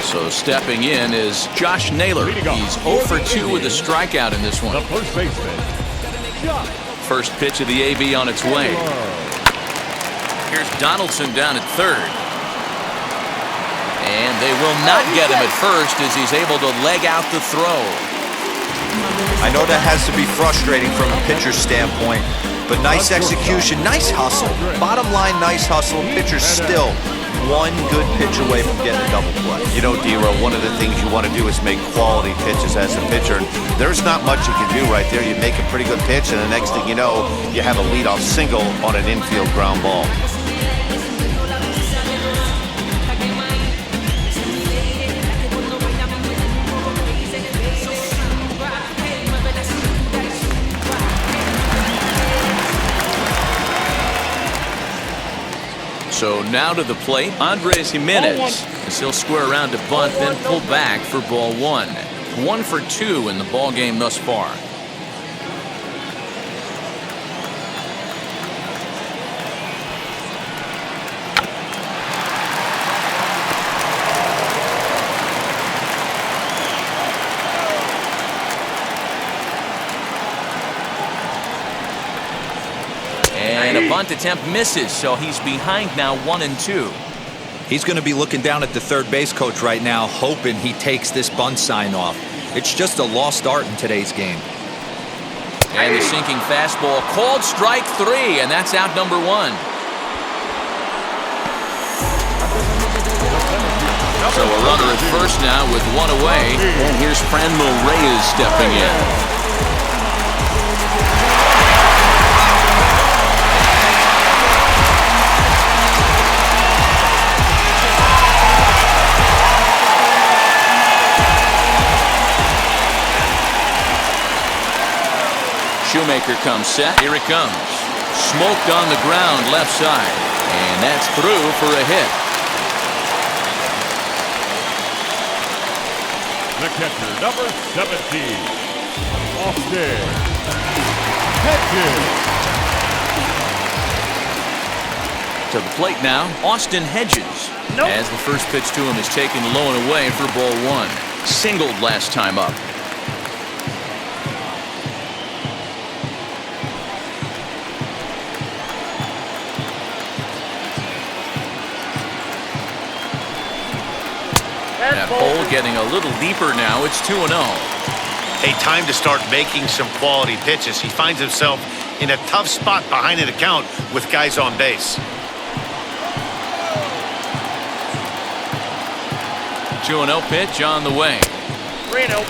So stepping in is Josh Naylor. He's 0 for 2 with a strikeout in this one. The first baseman. First pitch of the AV on its way. Here's Donaldson down at third. And they will not get him at first as he's able to leg out the throw. I know that has to be frustrating from a pitcher's standpoint, but nice execution, nice hustle. Bottom line, nice hustle. Pitcher's still 1 good pitch away from getting a double play. You know, D-Row, one of the things you want to do is make quality pitches as a pitcher. And there's not much you can do right there. You make a pretty good pitch, and the next thing you know, you have a leadoff single on an infield ground ball. So now to the plate, Andres Jimenez. As he'll square around to bunt, then pull back for ball 1. 1 for 2 in the ball game thus far. And a bunt attempt misses, so he's behind now 1-2. He's going to be looking down at the third base coach right now, hoping he takes this bunt sign off. It's just a lost art in today's game. And the sinking fastball called strike 3, and that's out number 1. So a runner at first now with 1 away, and here's Franmil Reyes stepping in. Haymaker comes set. Here it comes. Smoked on the ground left side. And that's through for a hit. The catcher, number 17, Austin Hedges. To the plate now, Austin Hedges. As the first pitch to him is taken low and away for ball one. Singled last time up. That hole getting a little deeper now. It's 2-0. A time to start making some quality pitches. He finds himself in a tough spot behind an account with guys on base. 2-0 pitch on the way. 3-0.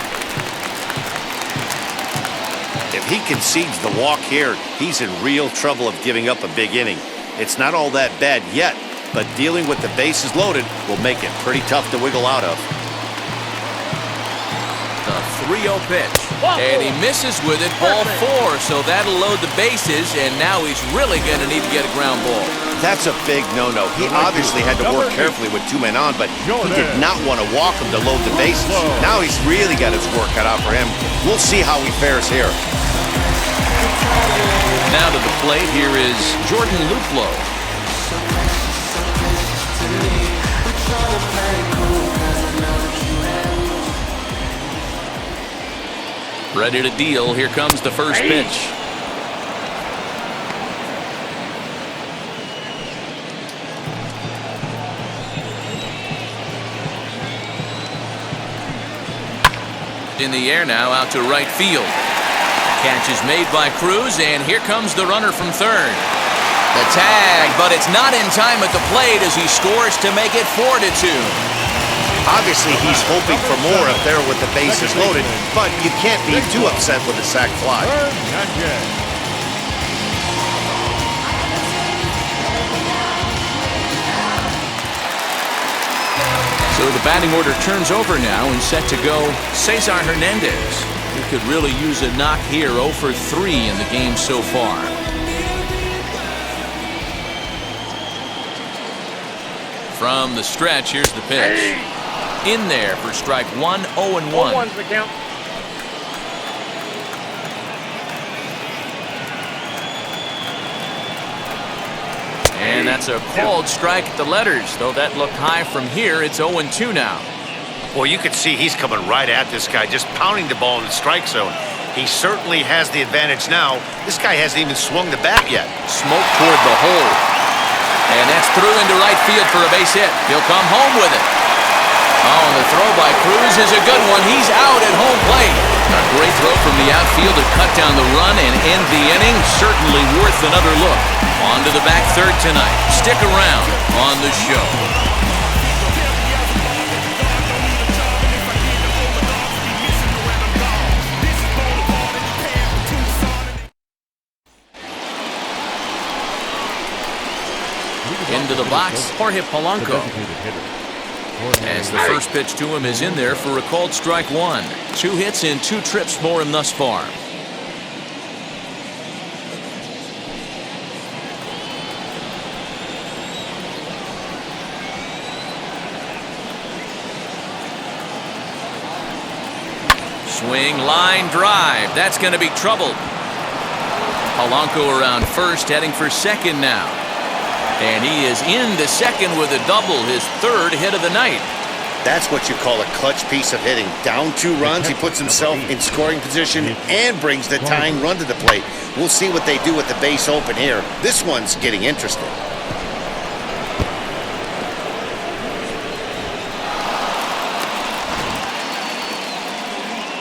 If he concedes the walk here, he's in real trouble of giving up a big inning. It's not all that bad yet, but dealing with the bases loaded will make it pretty tough to wiggle out of. The 3-0 pitch. And he misses with it, ball four, so that'll load the bases, and now he's really going to need to get a ground ball. That's a big no-no. He obviously had to work carefully with two men on, but he did not want to walk him to load the bases. Now he's really got his work cut out for him. We'll see how he fares here. Now to the plate, here is Jordan Luplow. Ready to deal. Here comes the first pitch. In the air now, out to right field. Catch is made by Cruz, and here comes the runner from third. The tag, but it's not in time at the plate as he scores to make it 4-2. Obviously, he's hoping for more up there with the bases loaded, but you can't be too upset with a sac fly. So the batting order turns over now and set to go Cesar Hernandez. He could really use a knock here. 0 for 3 in the game so far. From the stretch, here's the pitch. In there for strike one, 0-1. 1-1's the count. And that's a called strike at the letters. Though that looked high from here, it's 0-2 now. Well, you can see he's coming right at this guy, just pounding the ball in the strike zone. He certainly has the advantage now. This guy hasn't even swung the bat yet. Smoke toward the hole. And that's through into right field for a base hit. He'll come home with it. Oh, and the throw by Cruz is a good one. He's out at home plate. A great throw from the outfield to cut down the run and end the inning. Certainly worth another look. On to the back third tonight. Stick around on the show. Into the box, Jorge Polanco. As the first pitch to him is in there for a called strike one. 2 hits and 2 trips for him thus far. Swing, line drive. That's going to be trouble. Polanco around first, heading for second now. And he is into second with a double, his 3rd hit of the night. That's what you call a clutch piece of hitting. Down 2 runs, he puts himself in scoring position and brings the tying run to the plate. We'll see what they do with the base open here. This one's getting interesting.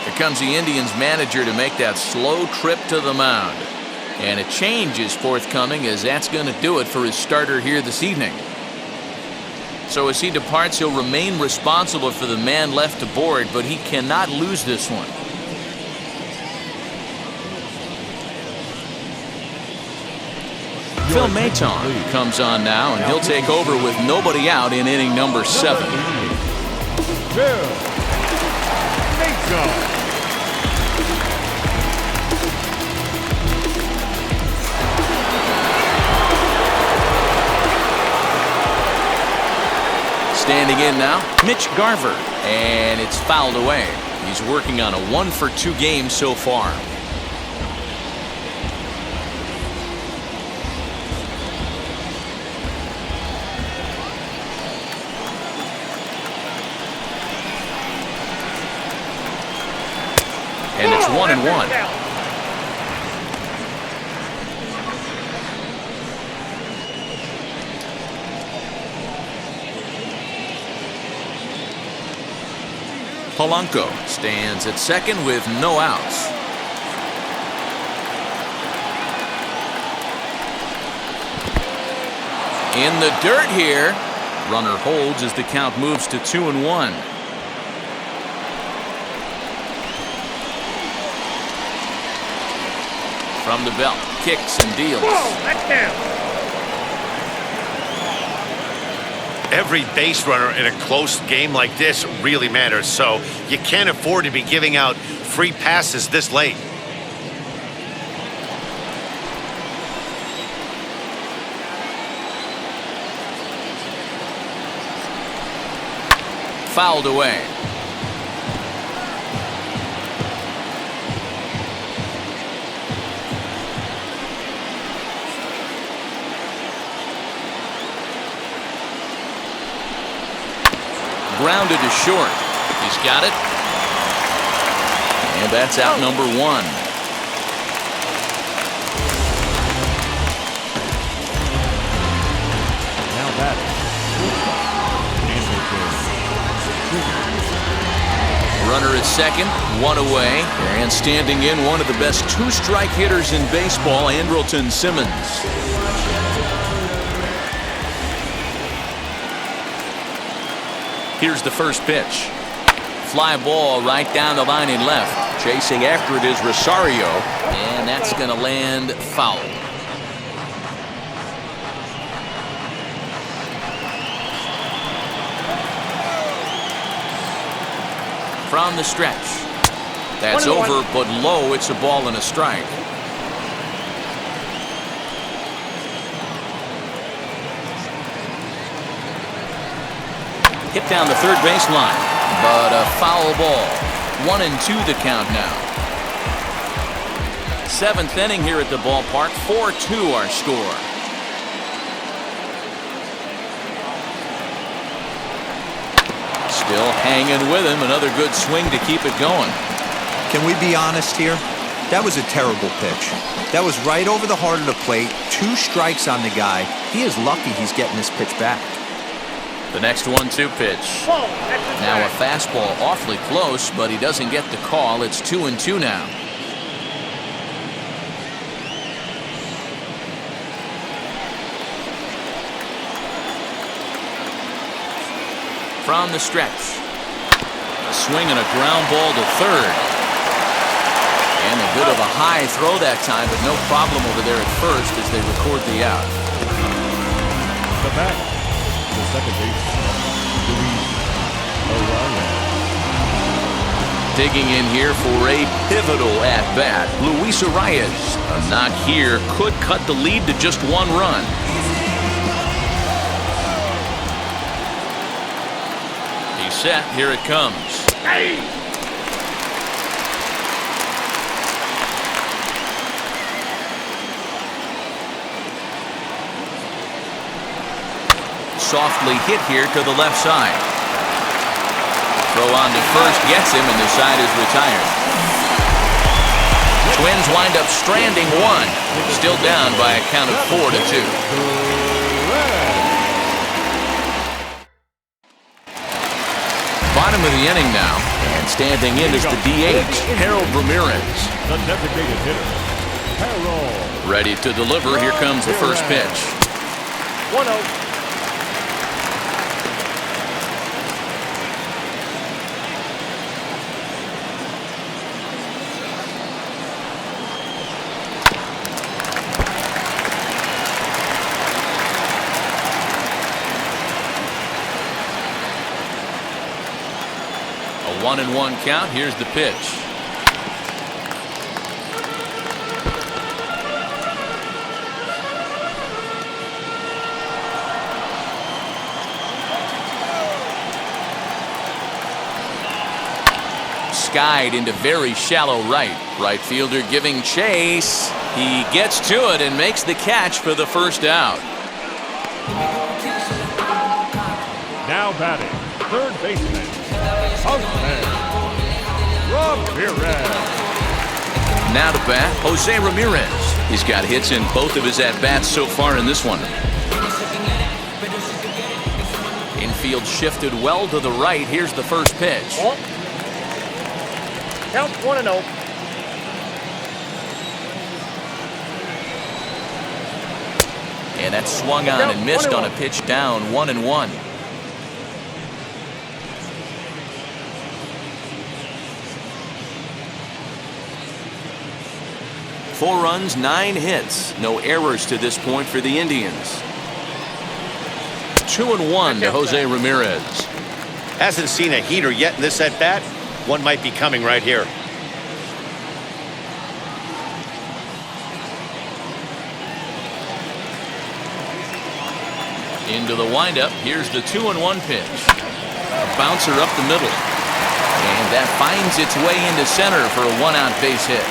Here comes the Indians manager to make that slow trip to the mound. And a change is forthcoming, as that's going to do it for his starter here this evening. So as he departs, he'll remain responsible for the man left aboard, but he cannot lose this one. Phil Maton comes on now, and he'll take over with nobody out in inning number 7. Phil Maton. Standing in now, Mitch Garver. And it's fouled away. He's working on a 1-for-2 game so far. And it's 1-1. Polanco stands at second with no outs. In the dirt here. Runner holds as the count moves to 2-1. From the belt, kicks and deals. That's down. Every base runner in a close game like this really matters, so you can't afford to be giving out free passes this late. Fouled away. Grounded to short. He's got it. And that's out number 1. Now that. Runner at second, 1 away. And standing in, one of the best 2-strike hitters in baseball, Andrelton Simmons. Here's the first pitch. Fly ball right down the line in left. Chasing after it is Rosario. And that's going to land foul. From the stretch. That's over, but low. It's a ball and a strike. Hit down the third baseline, but a foul ball. 1-2 the count now. 7th inning here at the ballpark. 4-2 our score. Still hanging with him. Another good swing to keep it going. Can we be honest here? That was a terrible pitch. That was right over the heart of the plate. 2 strikes on the guy. He is lucky he's getting this pitch back. The next 1-2 pitch. Now a fastball awfully close, but he doesn't get the call. It's 2-2 now. From the stretch. A swing and a ground ball to third. And a bit of a high throw that time, but no problem over there at first as they record the out. The back. The second base. Digging in here for a pivotal at-bat. Luis Arias. A knock here could cut the lead to just 1 run. He's set. Here it comes. Softly hit here to the left side. Throw on to first gets him, and the side is retired. Twins wind up stranding 1. Still down by a count of 4-2. Bottom of the inning now, and standing in is the DH, Harold Ramirez. The designated hitter, Harold. Ready to deliver. Here comes the first pitch. 1-0. A 1-1 count. Here's the pitch. skied into very shallow right. Right fielder giving chase. He gets to it and makes the catch for the first out. Now batting, third baseman, Ramirez. Now to bat, Jose Ramirez. He's got hits in both of his at-bats so far in this one. Infield shifted well to the right. Here's the first pitch. Count 1-0. And that's swung on and missed on a pitch down, 1-1. Four runs, 9 hits. No errors to this point for the Indians. 2-1 to Jose Ramirez. Hasn't seen a heater yet in this at-bat. One might be coming right here. Into the windup. Here's the 2-1 pitch. A bouncer up the middle. And that finds its way into center for a 1-out base hit.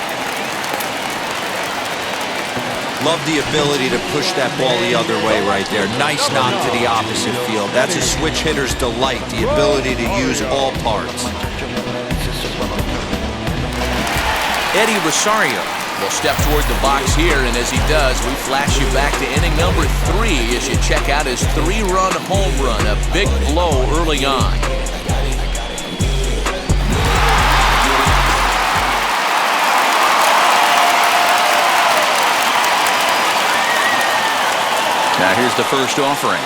Love the ability to push that ball the other way right there. Nice knock to the opposite field. That's a switch hitter's delight, the ability to use all parts. Eddie Rosario will step toward the box here, and as he does, we flash you back to inning number 3 as you check out his 3-run home run, a big blow early on. Now here's the first offering.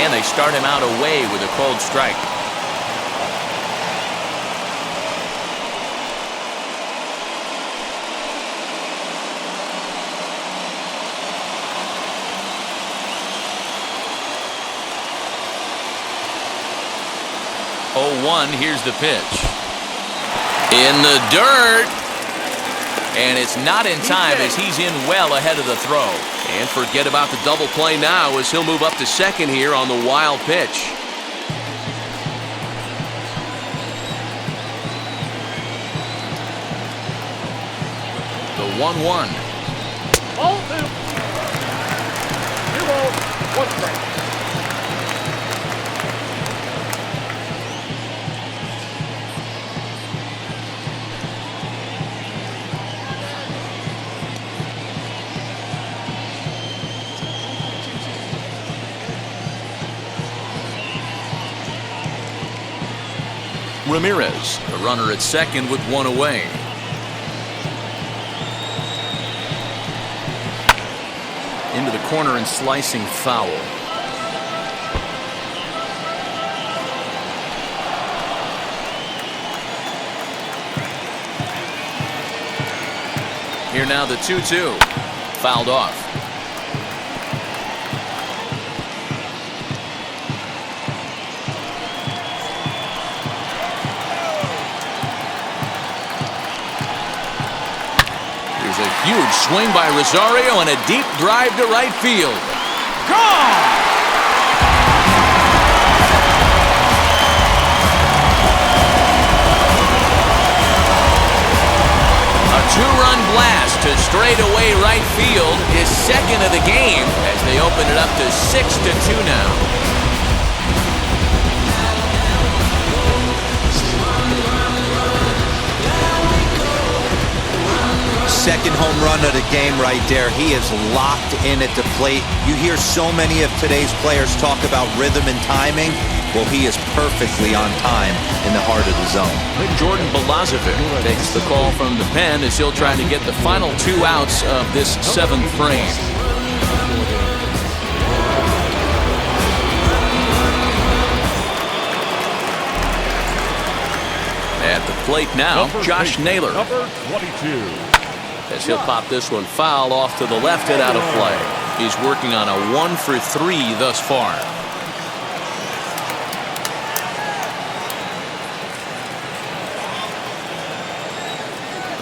And they start him out away with a cold strike. Here's the pitch. In the dirt. And it's not in time as he's in well ahead of the throw. And forget about the double play now as he'll move up to second here on the wild pitch. The 1-1. Ball 2. 2-0. 1 strike. Ramirez, a runner at second with 1 away. Into the corner and slicing foul. Here now the 2-2. Fouled off. Huge swing by Rosario and a deep drive to right field. Gone! A 2-run blast to straightaway right field, his second of the game as they open it up to 6-2 now. Second home run of the game right there. He is locked in at the plate. You hear so many of today's players talk about rhythm and timing. Well, he is perfectly on time in the heart of the zone. Jordan Balazovic takes the call from the pen as he'll try to get the final 2 outs of this 7th frame. At the plate now, Josh Naylor. Number 22. As he'll pop this one foul off to the left and out of play. He's working on a 1 for 3 thus far.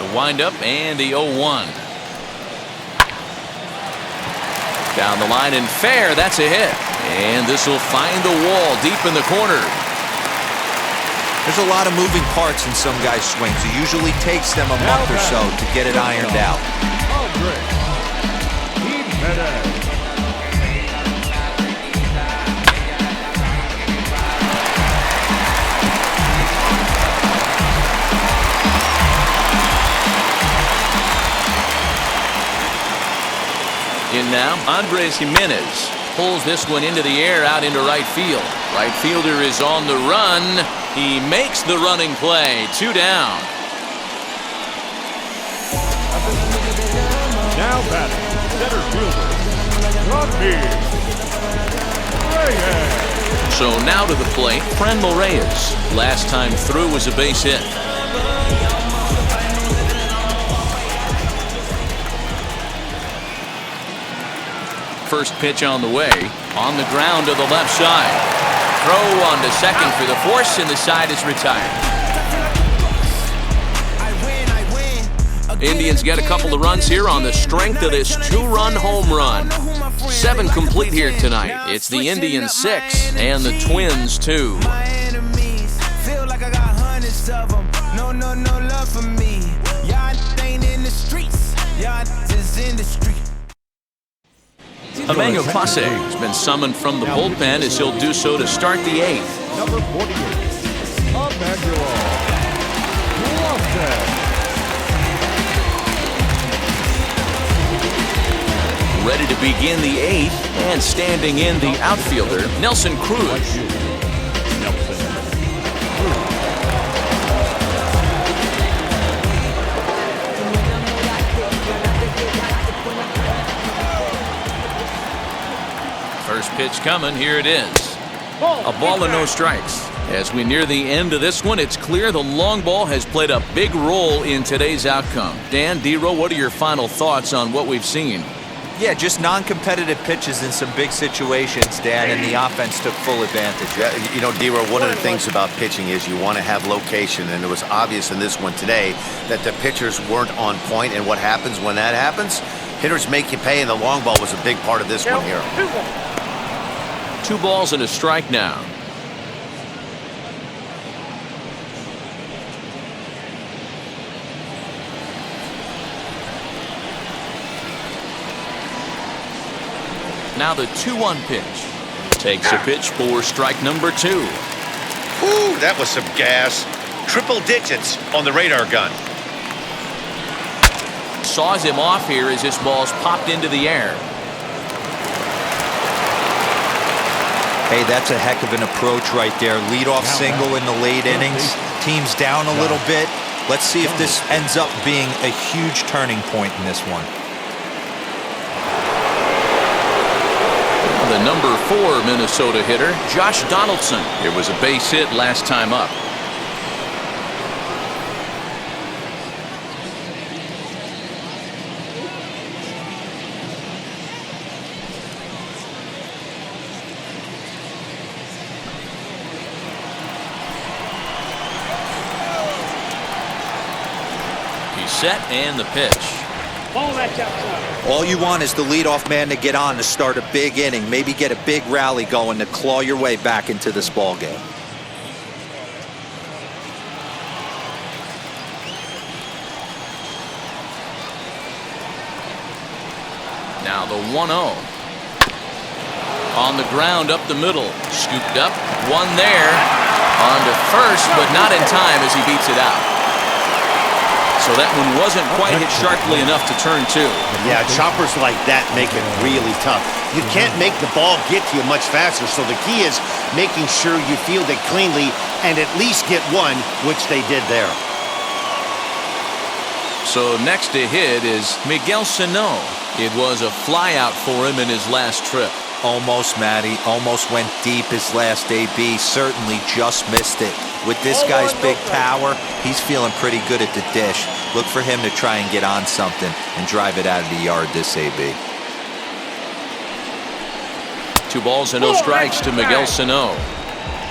The windup and the 0-1. Down the line and fair. That's a hit. And this will find the wall deep in the corner. There's a lot of moving parts in some guys' swings. It usually takes them a month or so to get it ironed out. In now, Andres Jimenez pulls this one into the air out into right field. Right fielder is on the run. He makes the running play. 2 down. Now batting, center fielder, Reyes. So now to the plate, Fernando Reyes. Last time through was a base hit. First pitch on the way, on the ground to the left side. Throw on to second for the force, and the side is retired. Indians get a couple of runs here on the strength of this 2-run home run. 7 complete here tonight. It's the Indians 6 and the Twins 2. Emmanuel Clase has been summoned from the bullpen as he'll do so to start the 8th. Number 48, Emmanuel Clase. Ready to begin the 8th, and standing in the outfielder, Nelson Cruz. First pitch coming, here it is. A ball and no strikes. As we near the end of this one, it's clear the long ball has played a big role in today's outcome. Dan, D-Row, what are your final thoughts on what we've seen? Yeah, just non-competitive pitches in some big situations, Dan, and the offense took full advantage. Yeah, you know, D-Row, one of the things about pitching is you want to have location, and it was obvious in this one today that the pitchers weren't on point, and what happens when that happens? Hitters make you pay, and the long ball was a big part of this one here. 2 balls and a strike now. Now the 2-1 pitch. Takes a pitch for strike number 2. Ooh, that was some gas. Triple digits on the radar gun. Saws him off here as this ball's popped into the air. Hey, that's a heck of an approach right there. Leadoff single in the late innings. Team's down a little bit. Let's see if this ends up being a huge turning point in this one. The number 4 Minnesota hitter, Josh Donaldson. It was a base hit last time up. He's set and the pitch. Ball that's outside. All you want is the leadoff man to get on to start a big inning, maybe get a big rally going to claw your way back into this ball game. Now the 1-0. On the ground up the middle. Scooped up. One there. On to first, but not in time as he beats it out. So that one wasn't quite hit sharply enough to turn 2. Yeah, choppers like that make it really tough. You can't make the ball get to you much faster, so the key is making sure you field it cleanly and at least get one, which they did there. So next to hit is Miguel Sano. It was a flyout for him in his last trip. Almost, Matty. Almost went deep his last AB. Certainly just missed it. With this guy's big power, he's feeling pretty good at the dish. Look for him to try and get on something and drive it out of the yard this AB. 2 balls and no strikes to Miguel Sano.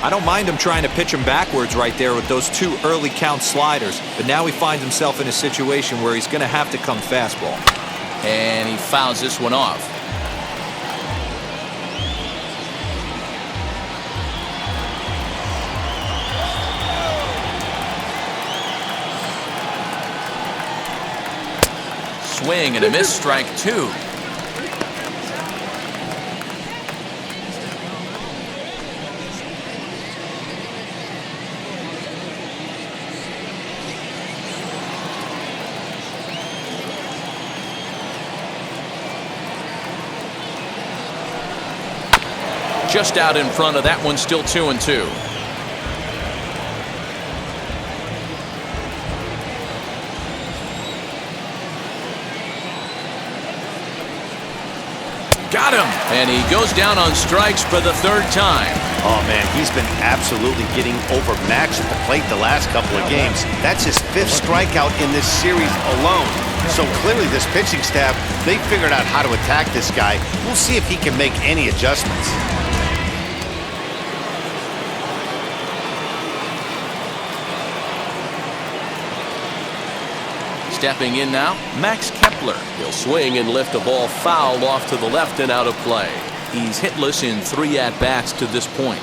I don't mind him trying to pitch him backwards right there with those 2 early count sliders, but now he finds himself in a situation where he's going to have to come fastball. And he fouls this one off. Swing and a miss, strike two. Just out in front of that one, still 2-2. Got him! And he goes down on strikes for the third time. Oh, man, he's been absolutely getting overmatched at the plate the last couple of games. That's his 5th strikeout in this series alone. So clearly this pitching staff, they figured out how to attack this guy. We'll see if he can make any adjustments. Stepping in now, Max Kepler. He'll swing and lift a ball foul off to the left and out of play. He's hitless in 3 at-bats to this point.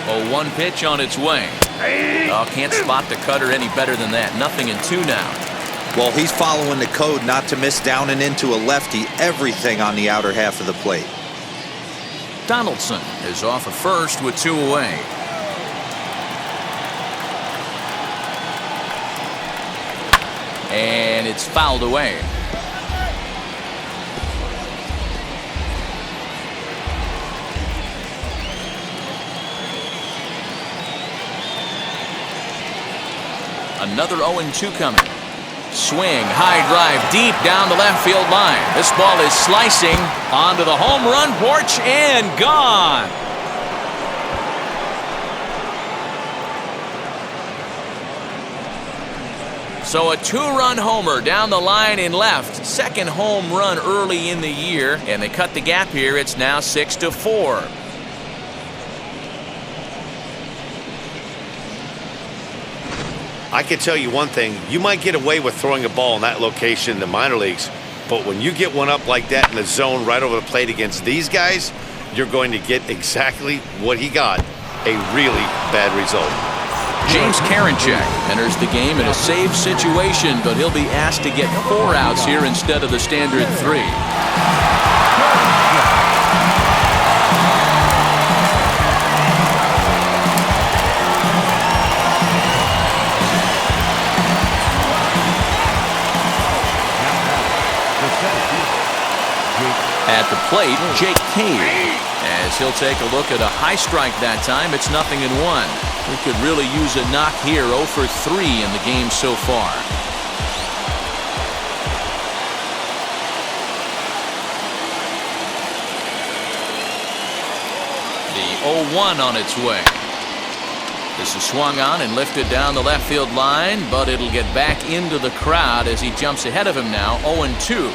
Oh, 1 pitch on its way. Oh, can't spot the cutter any better than that. 0-2 now. Well, he's following the code not to miss down and into a lefty. Everything on the outer half of the plate. Donaldson is off of first with 2 away. And it's fouled away. Another 0-2 coming. Swing, high drive, deep down the left field line. This ball is slicing onto the home run porch and gone. So a 2-run homer down the line in left. Second home run early in the year, and they cut the gap here. It's now 6-4. I can tell you one thing, you might get away with throwing a ball in that location in the minor leagues, but when you get one up like that in the zone right over the plate against these guys, you're going to get exactly what he got, a really bad result. James Karinchak enters the game in a save situation, but he'll be asked to get 4 outs here instead of the standard 3. At the plate, Jake Cave, as he'll take a look at a high strike that time. It's 0-1. We could really use a knock here. 0 for 3 in the game so far. The 0-1 on its way. This is swung on and lifted down the left field line, but it'll get back into the crowd as he jumps ahead of him now. 0-2.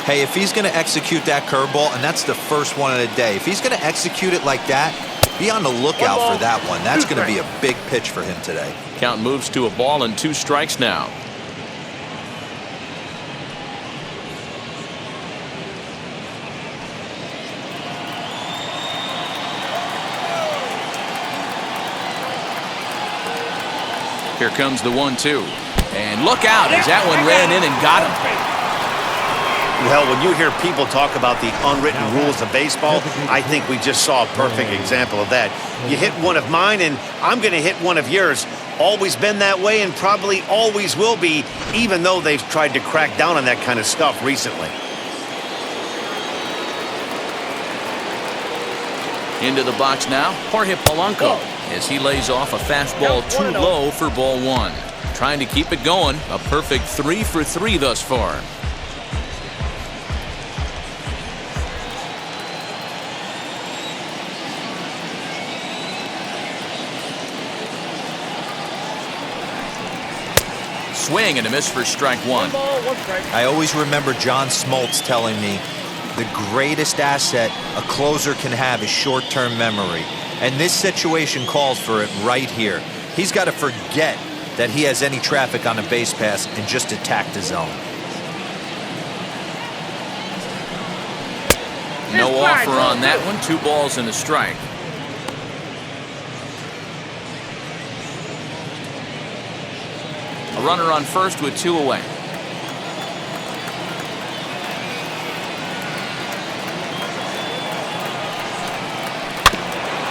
Hey, if he's going to execute that curveball, and that's the first one of the day, if he's going to execute it like that, be on the lookout for that one. That's going to be a big pitch for him today. Count moves to a ball and 2 strikes now. Here comes the 1-2. And look out as that one ran in and got him. Well, when you hear people talk about the unwritten rules of baseball, I think we just saw a perfect example of that. You hit one of mine, and I'm going to hit one of yours. Always been that way and probably always will be, even though they've tried to crack down on that kind of stuff recently. Into the box now, Jorge Polanco, as he lays off a fastball too low for ball 1. Trying to keep it going. A perfect 3 for 3 thus far. Swing and a miss for strike 1. I always remember John Smoltz telling me the greatest asset a closer can have is short-term memory. And this situation calls for it right here. He's got to forget that he has any traffic on a base pass and just attack the zone. No offer on that one. 2 balls and a strike. A runner on first with 2 away.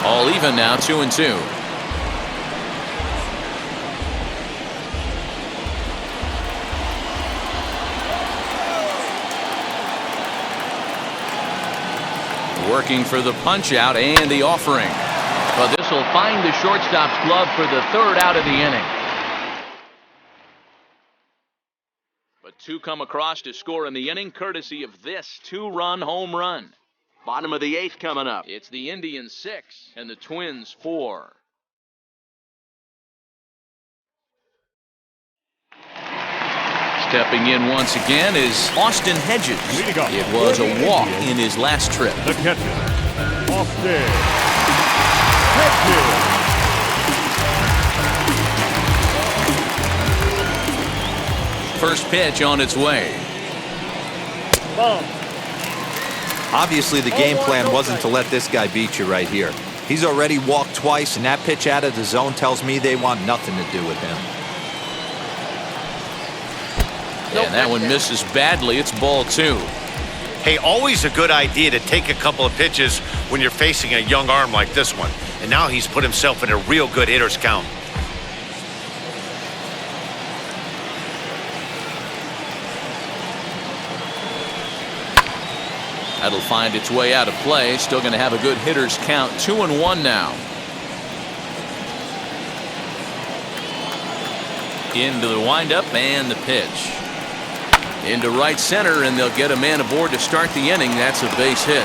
All even now, 2-2. Working for the punch out and the offering. But this will find the shortstop's glove for the 3rd out of the inning. But 2 come across to score in the inning, courtesy of this 2-run home run. Bottom of the 8th coming up. It's the Indians 6 and the Twins 4. Stepping in once again is Austin Hedges. It was a walk in his last trip. The catcher, Austin Hedges. First pitch on its way. Ball. Obviously, the game plan wasn't to let this guy beat you right here. He's already walked twice, and that pitch out of the zone tells me they want nothing to do with him. And that one misses badly. It's ball 2. Hey, always a good idea to take a couple of pitches when you're facing a young arm like this one. And now he's put himself in a real good hitter's count. That'll find its way out of play. Still going to have a good hitter's count. 2-1 now. Into the windup and the pitch. Into right center, and they'll get a man aboard to start the inning. That's a base hit.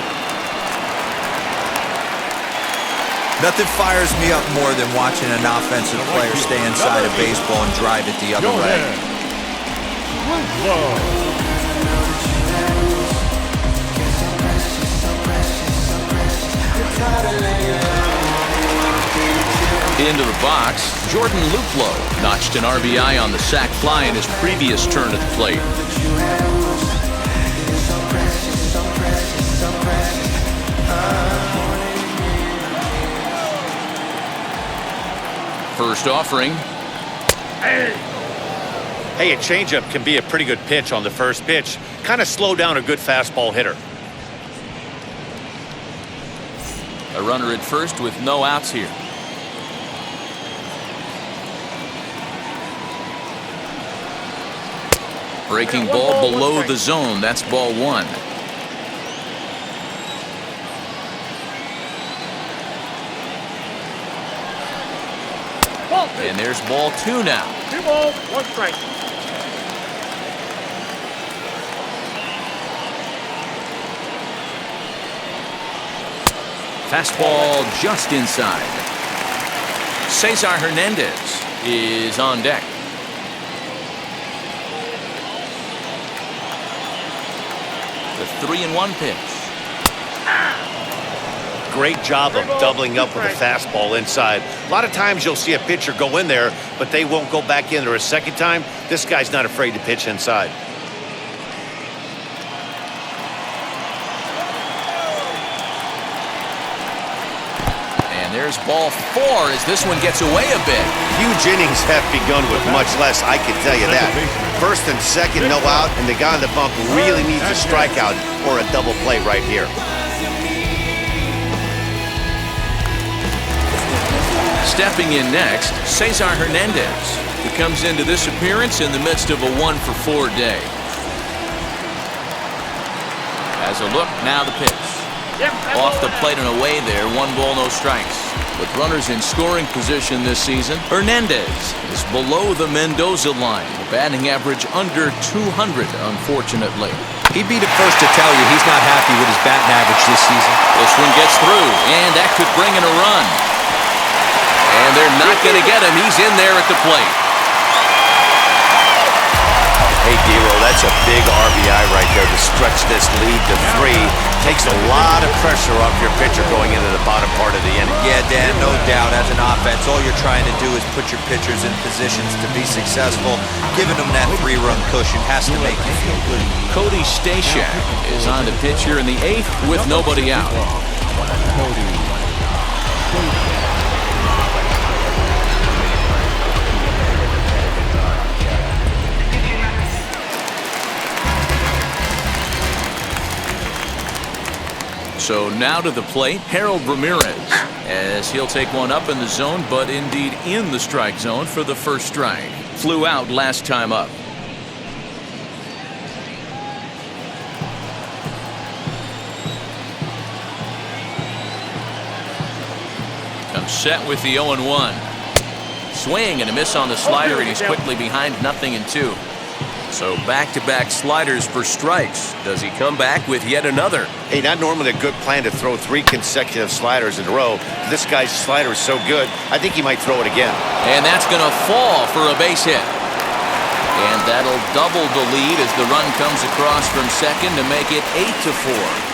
Nothing fires me up more than watching an offensive player stay inside a baseball and drive it the other way. Into the box, Jordan Luplow notched an RBI on the sac fly in his previous turn at the plate. First offering. Hey, a changeup can be a pretty good pitch on the first pitch. Kind of slow down a good fastball hitter. A runner at first with no outs here. Breaking ball below the zone. That's ball 1. And there's ball 2 now. 2 balls, 1 strike. Fastball just inside. Cesar Hernandez is on deck. The 3-1 pitch. Great job of doubling up with a fastball inside. A lot of times you'll see a pitcher go in there, but they won't go back in there a second time. This guy's not afraid to pitch inside. And there's ball 4 as this one gets away a bit. Huge innings have begun with much less, I can tell you that. First and second, no out, and the guy on the bump really needs a strikeout or a double play right here. Stepping in next, Cesar Hernandez, who comes into this appearance in the midst of a 1-for-4 day. As a look, now the pitch. Off the plate and away there, 1 ball, no strikes. With runners in scoring position this season, Hernandez is below the Mendoza line. The batting average under 200, unfortunately. He'd be the first to tell you he's not happy with his batting average this season. This one gets through, and that could bring in a run. And they're not going to get him. He's in there at the plate. Hey, D-Roll, that's a big RBI right there to stretch this lead to 3. Takes a lot of pressure off your pitcher going into the bottom part of the inning. Yeah, Dan, no doubt. As an offense, all you're trying to do is put your pitchers in positions to be successful. Giving them that 3-run cushion has to make you feel good. Cody Stashak is on the pitch here in the 8th with nobody out. So now to the plate, Harold Ramirez, as he'll take one up in the zone, but indeed in the strike zone for the first strike. Flew out last time up. Comes set with the 0-1. Swing and a miss on the slider, and he's quickly behind 0-2. So back-to-back sliders for strikes. Does he come back with yet another? Hey, not normally a good plan to throw 3 consecutive sliders in a row. This guy's slider is so good, I think he might throw it again. And that's going to fall for a base hit. And that'll double the lead as the run comes across from second to make it 8-4.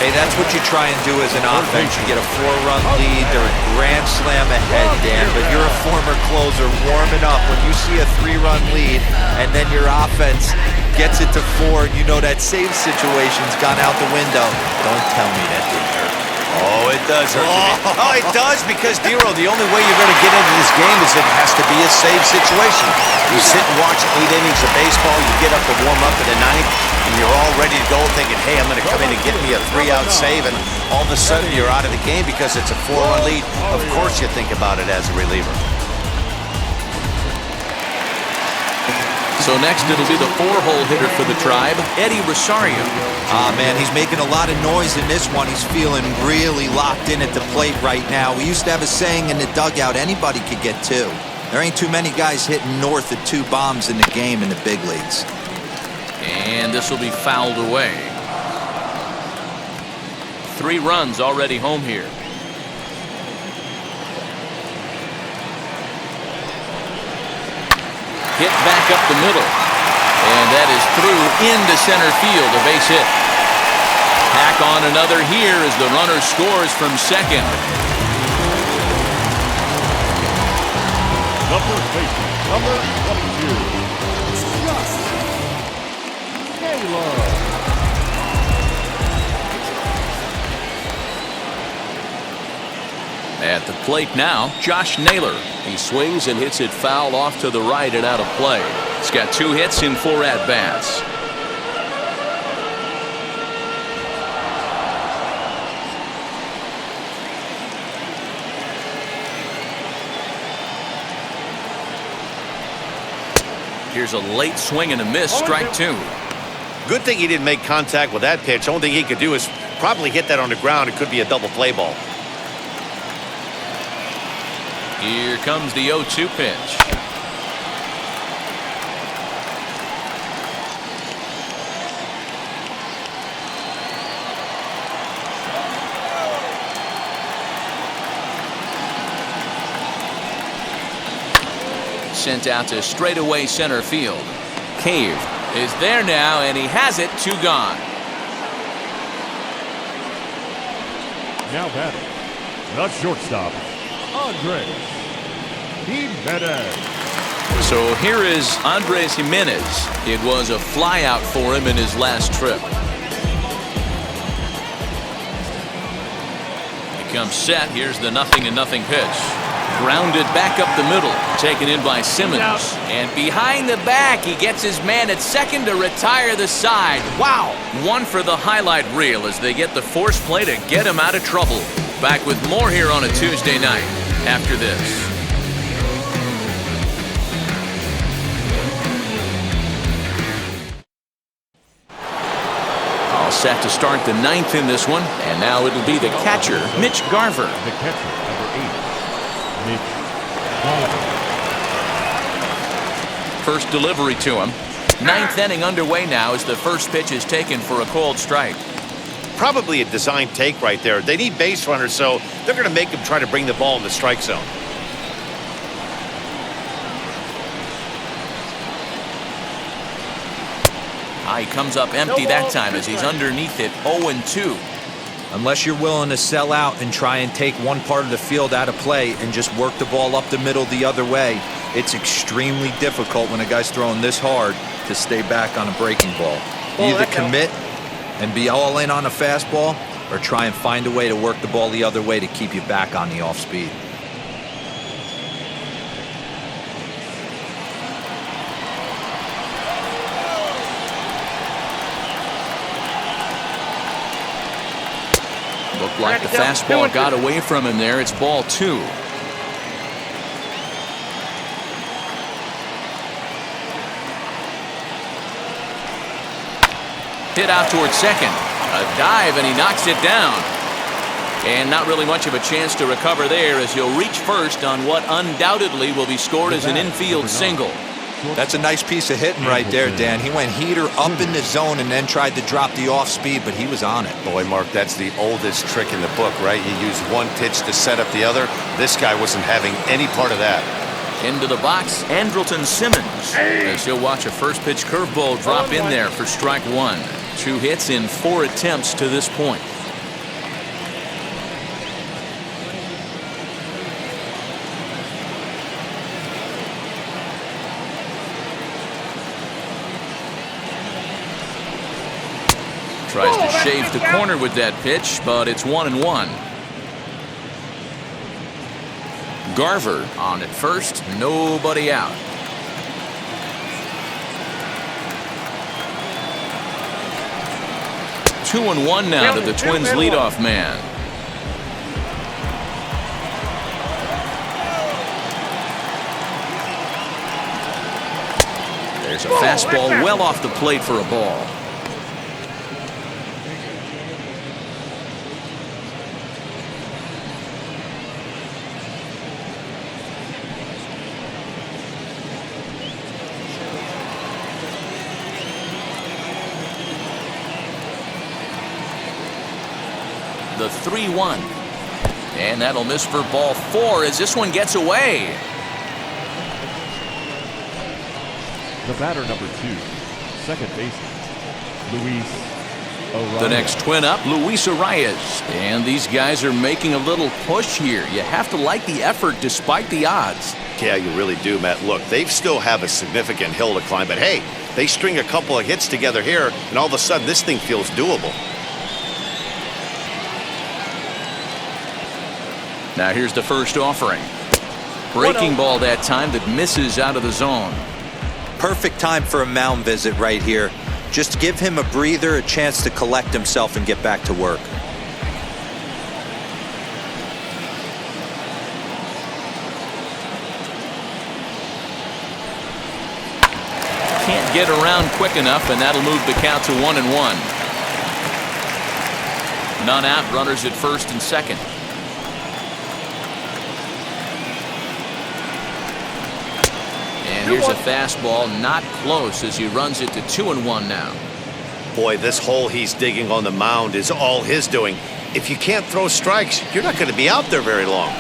Hey, that's what you try and do as an offense. You get a 4-run lead. They're a grand slam ahead, Dan, but you're a former closer warming up. When you see a 3-run lead and then your offense gets it to 4, you know that save situation's gone out the window. Don't tell me that didn't hurt. Oh, it does hurt. Oh, it does, because, D-Roll, the only way you're going to get into this game is it has to be a save situation. You sit and watch 8 innings of baseball, you get up to warm up in the 9th, and you're all ready to go thinking, hey, I'm going to come in and get me a 3-out save, and all of a sudden you're out of the game because it's a 4-run lead. Of course you think about it as a reliever. So next it'll be the 4-hole hitter for the Tribe, Eddie Rosario. Man, he's making a lot of noise in this one. He's feeling really locked in at the plate right now. We used to have a saying in the dugout, anybody could get 2. There ain't too many guys hitting north of 2 bombs in the game in the big leagues. And this will be fouled away. 3 runs already home here. Hit back up the middle. And that is through into center field, a base hit. Tack on another here as the runner scores from second. The first baseman, number 22. Taylor. At the plate now, Josh Naylor. He swings and hits it foul off to the right and out of play. He's got 2 hits in 4 at-bats. Here's a late swing and a miss, strike 2. Good thing he didn't make contact with that pitch. Only thing he could do is probably hit that on the ground. It could be a double play ball. Here comes the 0-2 pitch. Sent out to straightaway center field. Cave is there now, and he has it, 2 gone. Now batting, the shortstop, Andres Jimenez. So here is Andres Jimenez. It was a flyout for him in his last trip. He comes set. Here's the 0-0 pitch. Grounded back up the middle. Taken in by Simmons. And behind the back, he gets his man at second to retire the side. Wow! One for the highlight reel as they get the force play to get him out of trouble. Back with more here on a Tuesday night after this. All set to start the 9th in this one. And now it'll be the catcher, Mitch Garver. The catcher, number 8, Mitch Garver. First delivery to him. 9th inning underway now as the first pitch is taken for a called strike. Probably a design take right there. They need base runners, so they're going to make them try to bring the ball in the strike zone. He comes up empty that time as he's underneath it, 0-2. Unless you're willing to sell out and try and take one part of the field out of play and just work the ball up the middle the other way, it's extremely difficult when a guy's throwing this hard to stay back on a breaking ball. Either commit and be all in on a fastball or try and find a way to work the ball the other way to keep you back on the off speed. Looked like the fastball got away from him there. It's ball 2. Hit out towards second. A dive, and he knocks it down. And not really much of a chance to recover there as he'll reach first on what undoubtedly will be scored as an infield single. That's a nice piece of hitting right there, Dan. He went heater up in the zone and then tried to drop the off speed, but he was on it. Boy, Mark, that's the oldest trick in the book, right? You use one pitch to set up the other. This guy wasn't having any part of that. Into the box, Andrelton Simmons. As he'll watch a first pitch curveball drop in there for strike 1. 2 hits in 4 attempts to this point. Tries to shave the corner with that pitch, but it's 1-1. Garver on at first, nobody out. Two and one now to the Twins leadoff man. There's a fastball well off the plate for a ball. The 3-1. And that'll miss for ball 4 as this one gets away. The batter, number 2, second baseman, Luis Arias. The next twin up, Luis Arias. And these guys are making a little push here. You have to like the effort despite the odds. Yeah, you really do, Matt. Look, they still have a significant hill to climb, but hey, they string a couple of hits together here, and all of a sudden this thing feels doable. Now here's the first offering. Breaking ball that time that misses out of the zone. Perfect time for a mound visit right here. Just give him a breather, a chance to collect himself and get back to work. Can't get around quick enough, and that'll move the count to 1-1. None out, runners at first and second. And here's a fastball, not close, as he runs it to 2-1 now. Boy, this hole he's digging on the mound is all his doing. If you can't throw strikes, you're not going to be out there very long.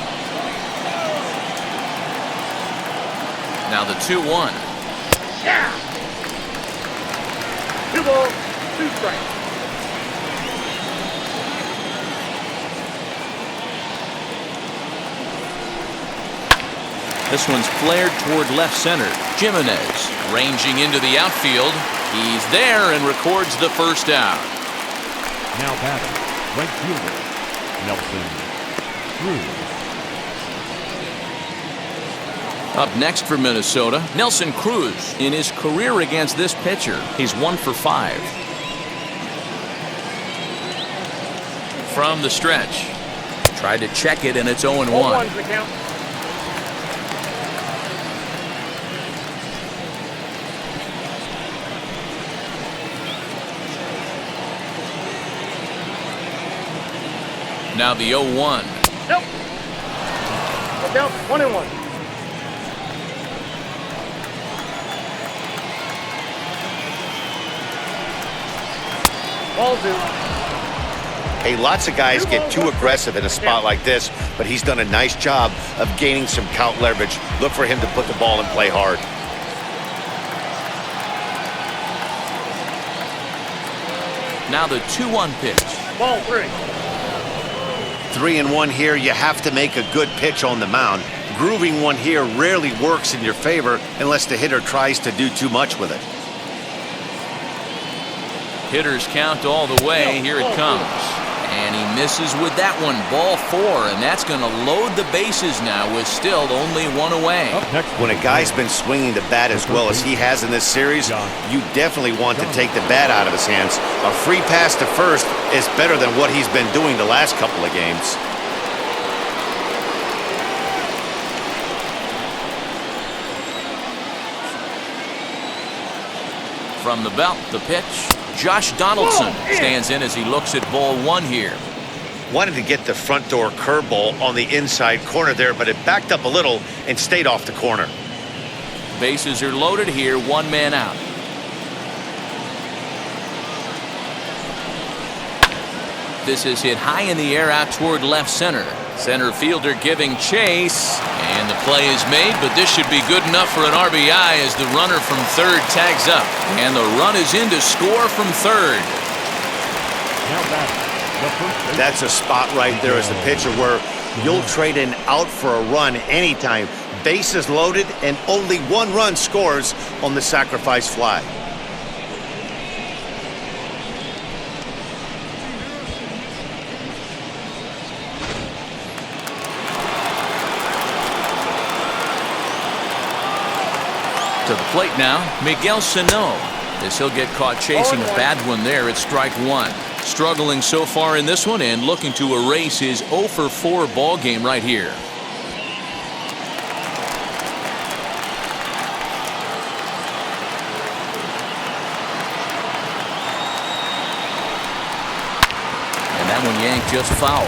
Now the 2-1. Yeah. 2 balls, 2 strikes. This one's flared toward left center. Jimenez ranging into the outfield. He's there and records the first out. Now batting, right fielder, Nelson Cruz. Up next for Minnesota, Nelson Cruz. In his career against this pitcher, he's 1 for 5. From the stretch. Tried to check it, and it's 0-1. 0-1's the count. Now the 0-1. Nope. Look out, 1-1. Ball 2. Hey, lots of guys get too aggressive in a spot like this, but he's done a nice job of gaining some count leverage. Look for him to put the ball in play hard. Now the 2-1 pitch. Ball 3. 3-1 here. You have to make a good pitch on the mound. Grooving one here rarely works in your favor unless the hitter tries to do too much with it. Hitters count all the way. Here it comes. And he misses with that one. Ball 4, and that's going to load the bases now with still only 1 away. When a guy's been swinging the bat as well as he has in this series, you definitely want to take the bat out of his hands. A free pass to first is better than what he's been doing the last couple of games. From the belt, the pitch. Josh Donaldson stands in as he looks at ball 1 here. Wanted to get the front door curveball on the inside corner there, but it backed up a little and stayed off the corner. Bases are loaded here, 1 man out. This is hit high in the air out toward left center. Center fielder giving chase, and the play is made, but this should be good enough for an RBI as the runner from third tags up. And the run is in to score from third. That's a spot right there as the pitcher where you'll trade an out for a run anytime. Bases loaded and only 1 run scores on the sacrifice fly. To the plate now, Miguel Sano. As he'll get caught chasing a bad one there at strike 1. Struggling so far in this one and looking to erase his 0 for 4 ball game right here. And that one yanked just foul.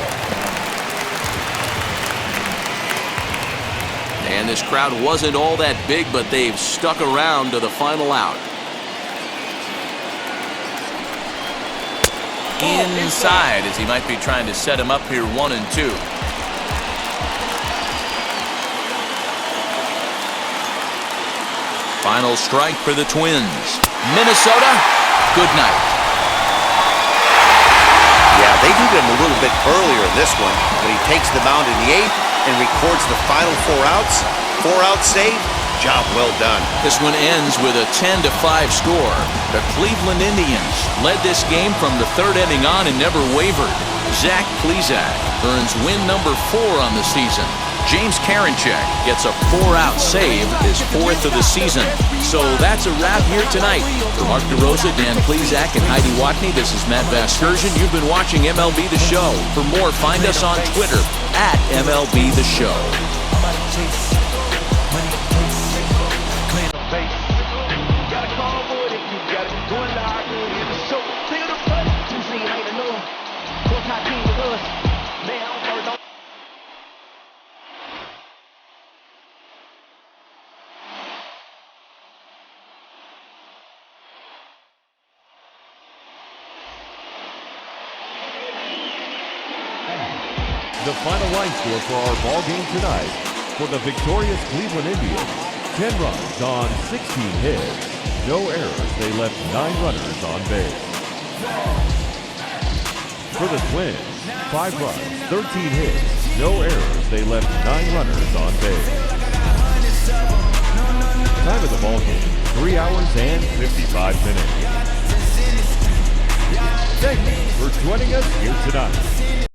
And this crowd wasn't all that big, but they've stuck around to the final out. Inside, as he might be trying to set him up here 1 and 2. Final strike for the Twins. Minnesota, good night. Yeah, they needed him a little bit earlier in this one, but he takes the mound in the 8th and records the final 4 outs. 4-out save. Job well done. This one ends with a 10-5 score. The Cleveland Indians led this game from the 3rd inning on and never wavered. Dan Plesac earns win number 4 on the season. James Karinchak gets a 4-out save, his 4th of the season. So that's a wrap here tonight. For Mark DeRosa, Dan Plesac, and Heidi Watney, this is Matt Vasgersian. You've been watching MLB The Show. For more, find us on Twitter at MLB The Show. The final line score for our ball game tonight: for the victorious Cleveland Indians, 10 runs on 16 hits. No errors, they left 9 runners on base. For the Twins, 5 runs, 13 hits. No errors, they left 9 runners on base. Time of the ball game, 3 hours and 55 minutes. Thank you for joining us here tonight.